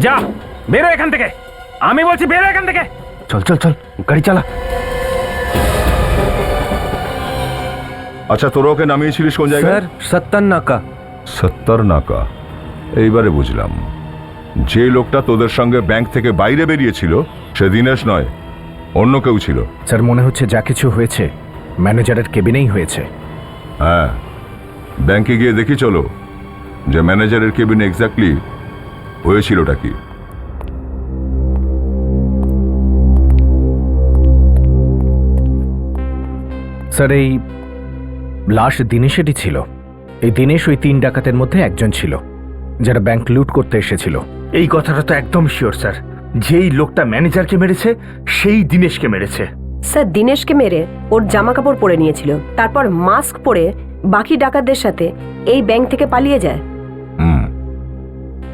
Speaker 1: যা বেরো এখান থেকে, আমি বলছি বেরো এখান থেকে।
Speaker 3: চল চল চল গাড়ি চালা।
Speaker 5: আচ্ছা, তোরা ওকে নামিয়েছিলিস কোন জায়গায়?
Speaker 11: স্যার 70 নাকা।
Speaker 5: 70 নাকা। এইবারে বুঝলাম, যে লোকটা তোদের সঙ্গে ব্যাংক থেকে বাইরে বেরিয়েছিল সে দিনেশ নয়, অন্য কেউ ছিল।
Speaker 11: স্যার মনে হচ্ছে যা কিছু হয়েছে ম্যানেজারের কেবিনেই হয়েছে।
Speaker 5: হ্যাঁ, ব্যাংকে গিয়ে দেখি চলো যে ম্যানেজারের কেবিনে এক্স্যাক্টলি হয়েছিলটা কি।
Speaker 11: স্যার এই লাশ দিনেশেরই ছিল। এই দিনেশ ওই 3 ডাকাতের মধ্যে একজন ছিল যারা ব্যাংক লুট করতে এসেছিল।
Speaker 3: এই কথাটা তো একদম শিওর স্যার, যেই লোকটা ম্যানেজারকে মেরেছে সেই দিনেশকে মেরেছে।
Speaker 6: স্যার দিনেশকে মেরে ওর জামা কাপড় পরে নিয়েছিল, তারপর মাস্ক পরে বাকি ডাকাতদের সাথে এই ব্যাংক থেকে পালিয়ে যায়।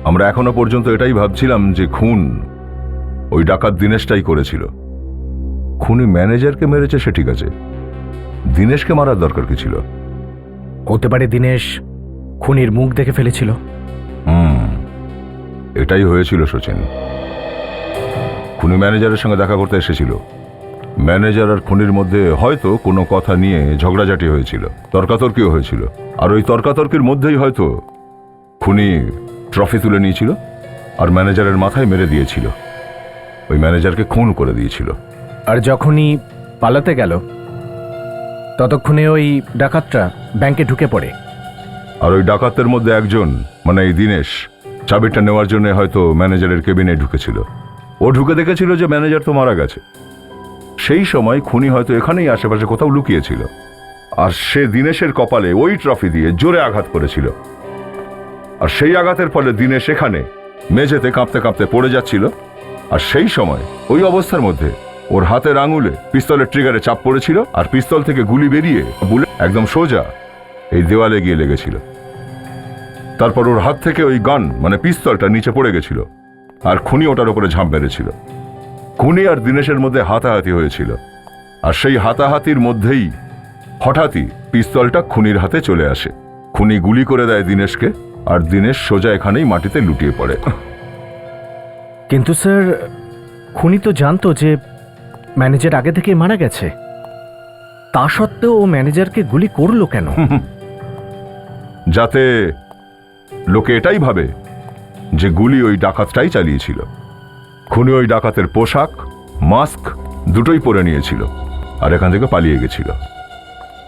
Speaker 5: আমরা এখনো পর্যন্ত এটাই ভাবছিলাম যে খুন ওই ডাকাত দিনেশটাই করেছিল। খুনি ম্যানেজারকে মেরেছে সে ঠিক আছে, দিনেশকে মারার দরকার কি ছিল?
Speaker 11: হতে পারে দিনেশ খুনির মুখ দেখে ফেলেছিল।
Speaker 5: এটাই হয়েছিল সচিন। খুনি ম্যানেজারের সঙ্গে দেখা করতে এসেছিল। ম্যানেজার আর খুনির মধ্যে হয়তো কোনো কথা নিয়ে ঝগড়াঝাটি হয়েছিল, তর্কাতর্কিও হয়েছিল। আর ওই তর্কাতর্কির মধ্যেই হয়তো খুনি ট্রফি তুলে নিয়েছিল আর ম্যানেজারের মাথায় মেরে দিয়েছিল, ওই ম্যানেজারকে খুন করে দিয়েছিল।
Speaker 11: আর যখনই পালাতে গেল ততক্ষণে ওই ডাকাতরা ব্যাংকে ঢুকে পড়ে।
Speaker 5: আর ওই ডাকাতদের মধ্যে একজন, মানে এই দিনেশ, চাবিটা নেওয়ার জন্য হয়তো ম্যানেজারের কেবিনে ঢুকেছিল। ও ঢুকে দেখেছিল যে ম্যানেজার তো মারা গেছে। সেই সময় খুনি হয়তো এখানেই আশেপাশে কোথাও লুকিয়েছিল, আর সে দিনেশের কপালে ওই ট্রফি দিয়ে জোরে আঘাত করেছিল। আর সেই আঘাতের ফলে দিনেশ এখানে মেঝেতে কাঁপতে কাঁপতে পড়ে যাচ্ছিল। আর সেই সময় ওই অবস্থার মধ্যে ওর হাতের আঙুলে পিস্তলের ট্রিগারে চাপ পড়েছিল, আর পিস্তল থেকে গুলি বেরিয়ে বুলেট একদম সোজা এই দেওয়ালে গিয়ে লেগেছিল। তারপর ওর হাত থেকে ওই গান মানে পিস্তলটা নিচে পড়ে গেছিল, আর খুনি ওটার উপরে ঝাঁপ মেরেছিল। খুনি আর দিনেশের মধ্যে হাতাহাতি হয়েছিল, আর সেই হাতাহাতির মধ্যেই হঠাৎই পিস্তলটা খুনির হাতে চলে আসে। খুনি গুলি করে দেয় দিনেশকে, আর দিনেশ সোজা এখানেই মাটিতে লুটিয়ে পড়ে।
Speaker 11: কিন্তু স্যার খুনি তো জানতো যে ম্যানেজার আগে থেকে মারা গেছে, তা সত্ত্বেও ও ম্যানেজারকে গুলি করলো কেন?
Speaker 5: যাতে লোকে এটাই ভাবে যে গুলি ওই ডাকাতটাই চালিয়েছিল। খুনি ওই ডাকাতের পোশাক, মাস্ক দুটোই পরে নিয়েছিল আর এখান থেকে পালিয়ে গেছিল।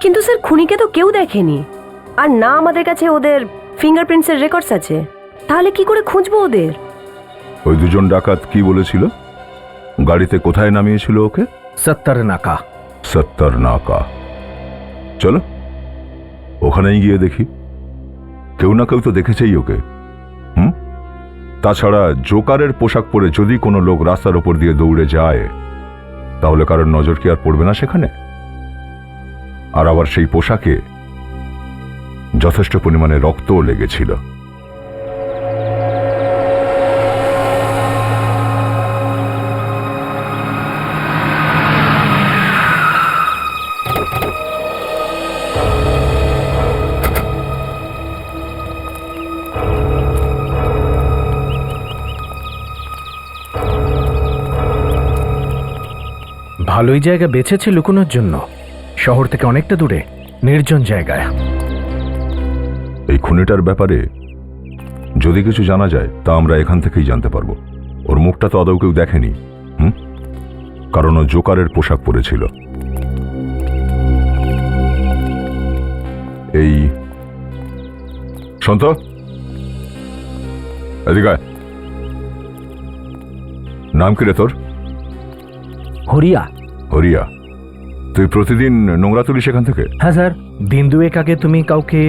Speaker 6: কিন্তু স্যার খুনিকে তো কেউ দেখেনি, আর না আমাদের কাছে ওদের ফিঙ্গারপ্রিন্টসের রেকর্ডস আছে, তাহলে কি করে খুঁজবো ওদের?
Speaker 5: ওই দুজন ডাকাত কি বলেছিল? গাড়িতে কোথায় নামিয়েছিল ওকে?
Speaker 11: 70 নাকা।
Speaker 5: 70 নাকা। চলো ওখানেই গিয়ে দেখি, কেউ না কেউ তো দেখেছেই ওকে। তাছাড়া জোকারের পোশাক পরে যদি কোনো লোক রাস্তার ওপর দিয়ে দৌড়ে যায় তাহলে কারোর নজর কি আর পড়বে না সেখানে? আর আবার সেই পোশাকে যথেষ্ট পরিমাণে রক্তও লেগেছিল।
Speaker 11: ভালোই জায়গা বেছেছে লুকোনোর জন্য, শহর থেকে অনেকটা দূরে, নির্জন জায়গায়।
Speaker 5: এই খুনিটার ব্যাপারে যদি কিছু জানা যায় তা আমরা এখান থেকেই জানতে পারবো। ওর মুখটা তো আদৌ কেউ দেখেনি, কারণ ও জোকারের পোশাক পরেছিল। এই সন্ত, এদিকে আয়। নাম কি রে তোর?
Speaker 7: হরিয়া।
Speaker 5: হরিয়া, তুই প্রতিদিন নোংরা তুলিস এখান থেকে?
Speaker 11: হ্যাঁ স্যার। দিন দুয়েক আগে তুমি কাউকে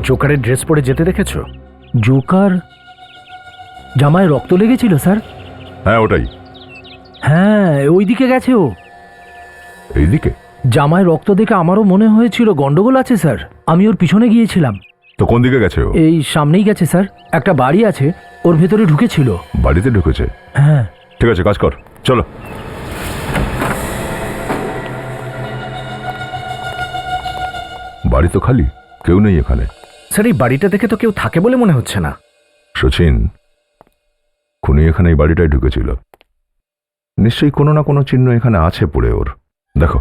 Speaker 11: জোকারের ড্রেস পরে যেতে দেখেছো?
Speaker 7: জোকার জামায় রক্ত লেগেছিল স্যার।
Speaker 5: হ্যাঁ ওটাই।
Speaker 7: হ্যাঁ ওইদিকে গেছে ও।
Speaker 5: এইদিকে?
Speaker 7: জামায় রক্ত দেখে আমারও মনে হয়েছিল গন্ডগোল আছে স্যার, আমি ওর পিছনে গিয়েছিলাম।
Speaker 5: তো কোন দিকে গেছে ও?
Speaker 7: এই সামনেই গেছে স্যার, একটা বাড়ি আছে ওর ভেতরে ঢুকেছিল।
Speaker 5: বাড়িতে ঢুকেছে?
Speaker 7: হ্যাঁ।
Speaker 5: ঠিক আছে, কাজ কর, চলো। বাড়ি তো খালি, কেউ নেই এখানে।
Speaker 11: স্যার এই বাড়িটা দেখে তো কেউ থাকে বলে মনে হচ্ছে না।
Speaker 5: সচিন, খুনি এখানে এই বাড়িটায় ঢুকেছিল, নিশ্চয়ই কোনো না কোনো চিহ্ন এখানে আছে পড়ে ওর। দেখো,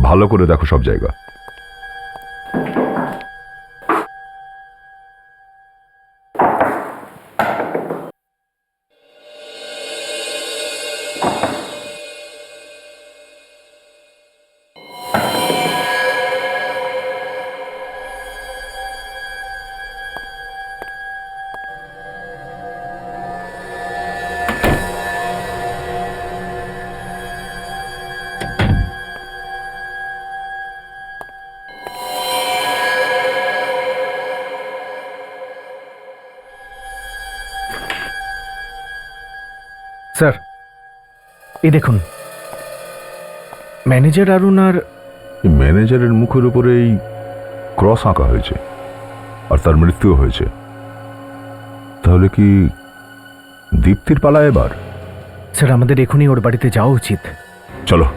Speaker 5: ভালো করে দেখো সব জায়গা।
Speaker 11: স্যার, এই দেখুন, ম্যানেজার অরুণ আর
Speaker 5: এই ম্যানেজারের মুখের উপরে এই ক্রস আঁকা হয়েছে, আর তার মৃত্যুও হয়েছে। তাহলে কি দীপ্তির পালা এবার?
Speaker 11: স্যার, আমাদের এখনই ওর বাড়িতে যাওয়া উচিত।
Speaker 5: চলো।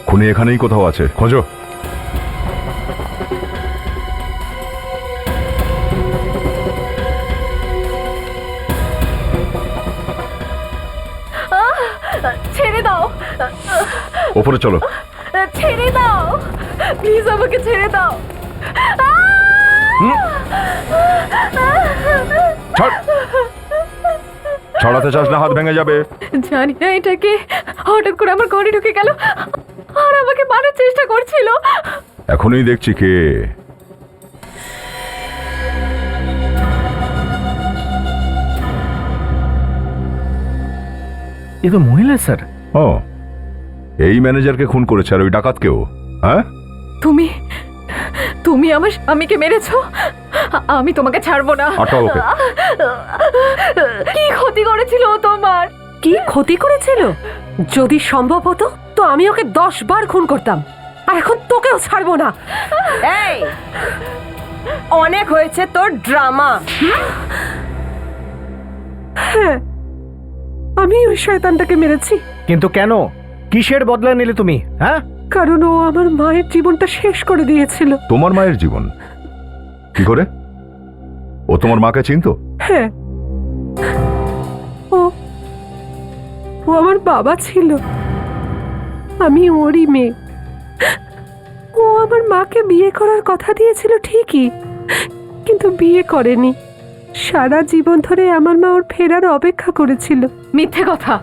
Speaker 5: খুনি এখানেই কোথাও আছে, খোঁজো।
Speaker 4: ছেড়ে দাও,
Speaker 5: ওপরে চলো।
Speaker 4: ছেড়ে দাও, প্লিজ আমাকে ছেড়ে দাও।
Speaker 5: ছড়াতে চাস না, হাত ভেঙে যাবে।
Speaker 4: জানি না এটাকে, হঠাৎ করে আমার ঘরে ঢুকে গেল আর আমাকে মারার চেষ্টা করছিল।
Speaker 5: এখনই দেখছি কে।
Speaker 11: এ তো মহিলা স্যার।
Speaker 5: ও, এই ম্যানেজারকে খুন করেছে, আর ওই ডাকাতকেও? হ্যাঁ,
Speaker 4: তুমি তুমি আমার স্বামীকে মেরেছো, আমি তোমাকে ছাড়বো না।
Speaker 5: আটকাও ওকে।
Speaker 4: কি ক্ষতি করেছিল ও তোমার?
Speaker 6: কি ক্ষতি করেছিল? যদি সম্ভব হতো তো আমি ওকে 10 বার খুন করতাম, আর এখন তোকেও ছাড়বো না। এই, অনেক হয়েছে তোর ড্রামা। হ্যাঁ, আমি ওই শয়তানটাকে মেরেছি।
Speaker 11: কিন্তু কেন? কিসের বদলা নিলে তুমি? হ্যাঁ,
Speaker 6: কারণ ও আমার মায়ের জীবনটা শেষ করে দিয়েছিল।
Speaker 5: তোমার মায়ের জীবন? কি করে? ও তোমার মাকে চিনতো?
Speaker 6: হ্যাঁ, ও আমার বাবা ছিল, আমি ওরই মেয়ে। ও আমার মাকে বিয়ে করার কথা দিয়েছিল ঠিকই, কিন্তু বিয়ে করেনি। সারা জীবন ধরে আমার মা ওর ফেরার অপেক্ষা করেছিল।
Speaker 4: মিথ্যে কথা,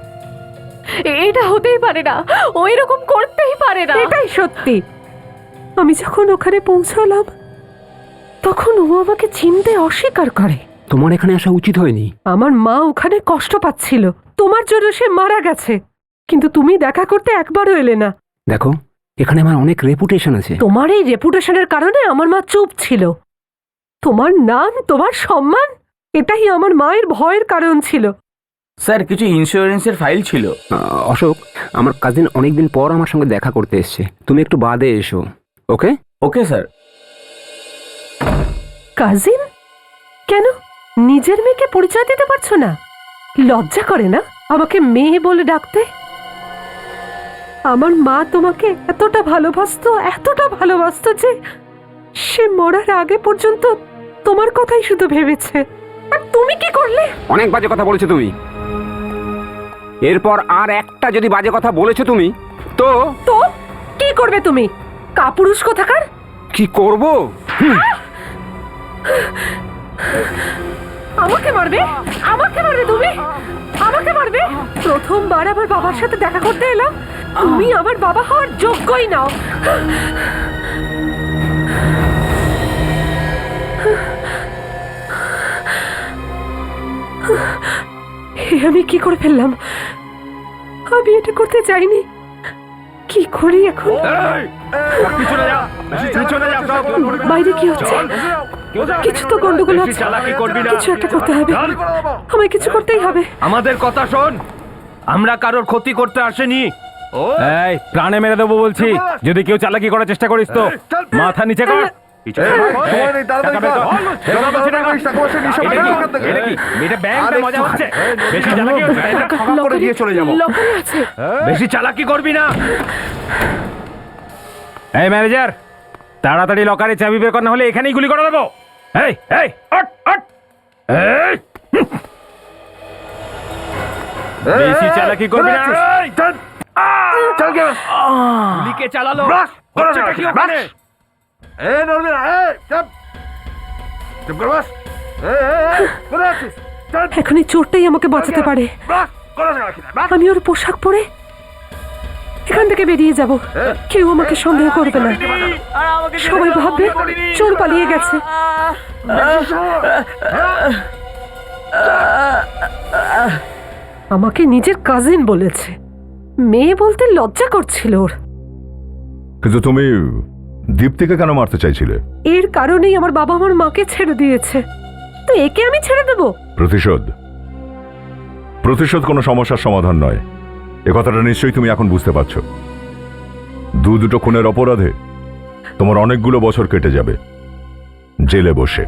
Speaker 4: এটা হতেই পারে না, ও এরকম করতেই পারে না।
Speaker 6: এটাই সত্যি। আমি যখন ওখানে পৌঁছালাম তখন ও আমাকে চিনতে অস্বীকার করে।
Speaker 8: তোমার এখানে আসা উচিত হয়নি।
Speaker 6: আমার মা ওখানে কষ্ট পাচ্ছিল, তোমার জন্য সে মারা গেছে, কিন্তু তুমি দেখা করতে একবারও এলে না।
Speaker 8: দেখো, এখানে আমার অনেক রেপুটেশন আছে।
Speaker 6: তোমার এই রেপুটেশনের কারণে আমার মা চুপ ছিল। তোমার নাম, তোমার সম্মান, এটাই আমার মায়ের ভয়ের কারণ ছিল।
Speaker 8: স্যার, কিছু ইন্স্যুরেন্সের ফাইল ছিল। অশোক, আমার কাজিন অনেকদিন পর আমার সঙ্গে দেখা করতে এসেছে, তুমি একটু বাদে এসো। ওকে? Okay sir.
Speaker 6: কাজিন? কেন নিজের মেয়েকে পরিচয় দিতে পারছো না? লজ্জা করে না আমাকে মেয়ে বলে ডাকতে? আমার মা তোমাকে এতটা ভালোবাসতো যে সে মরার আগে পর্যন্ত তোমার কথাই শুধু ভেবেছে। আর তুমি কি করলে?
Speaker 8: অনেক বাজে কথা বলেছো তুমি। এরপর আর একটা যদি বাজে কথা বলেছো তুমি, তো
Speaker 6: তো কি করবে তুমি? কাপুরুষ কোথাকার!
Speaker 8: কি করব?
Speaker 6: আমাকে মারবে? আমাকে মারবে তুমি? আমাকে মারবে? প্রথমবার আমার বাবার সাথে দেখা করতে এলাম, তুমি আমার বাবা হওয়ার যোগ্যই নাও। আমি কি করে ফেললাম? আমি এটা করতে চাইনি। কি করি এখন? বাইরে কি হচ্ছে? কিছু তো গন্ডগোল আছে, কিছু একটা করতে হবে। আমায় কিছু করতেই হবে।
Speaker 3: আমাদের কথা শোন, আমরা কারোর ক্ষতি করতে আসেনি,
Speaker 1: এই প্রাণে মেরে দেবো বলছি যদি কেউ চালাকি করার চেষ্টা করিস তো মাথা নিচে কর
Speaker 2: সময় নেই, তাড়াতাড়ি কর।
Speaker 1: এটা কি এটা ব্যাংক না মজা হচ্ছে বেশি চালাকি হচ্ছে তাই না?
Speaker 4: করে দিয়ে চলে যাবো লকারে আছে
Speaker 1: বেশি চালাকি করবি না এই ম্যানেজার তাড়াতাড়ি লকারে চাবি বের কর না হলে এখানেই গুলি করে দেবো এই এই অট অট এই বেশি চালাকি করবি না এই,
Speaker 2: চল কে
Speaker 1: গুলিকে চালালো
Speaker 2: ব্রাশ করে
Speaker 1: হচ্ছেটা কি ওখানে?
Speaker 2: এ নড়বি না, চুপ চুপ কর বাস। কোথায় আছিস? চল,
Speaker 6: এখন এই চোরটাই আমাকে বাঁচাতে পারে।
Speaker 2: ব্রাশ করে না রাখি না, ব্রাশ।
Speaker 6: আমি ওর পোশাক পরে এখান থেকে বেরিয়ে যাব, কেউ আমাকে সন্দেহ করবে না, সবাই ভাববে চোর পালিয়ে গেছে। আমাকে নিজের কাজিন বলেছে, মেয়ে বলতে লজ্জা করছিল ওর।
Speaker 5: কিন্তু তুমি দীপ্তিকে কেন মারতে চাইছিলে?
Speaker 6: এর কারণেই আমার বাবা আমার মাকে ছেড়ে দিয়েছে, তো একে আমি ছেড়ে দেবো?
Speaker 5: প্রতিশোধ প্রতিশোধ কোনো সমস্যার সমাধান নয়, এ কথাটা নিশ্চয়ই তুমি এখন বুঝতে পারছো। দুটো খুনের অপরাধে তোমার অনেকগুলো বছর কেটে যাবে জেলে বসে।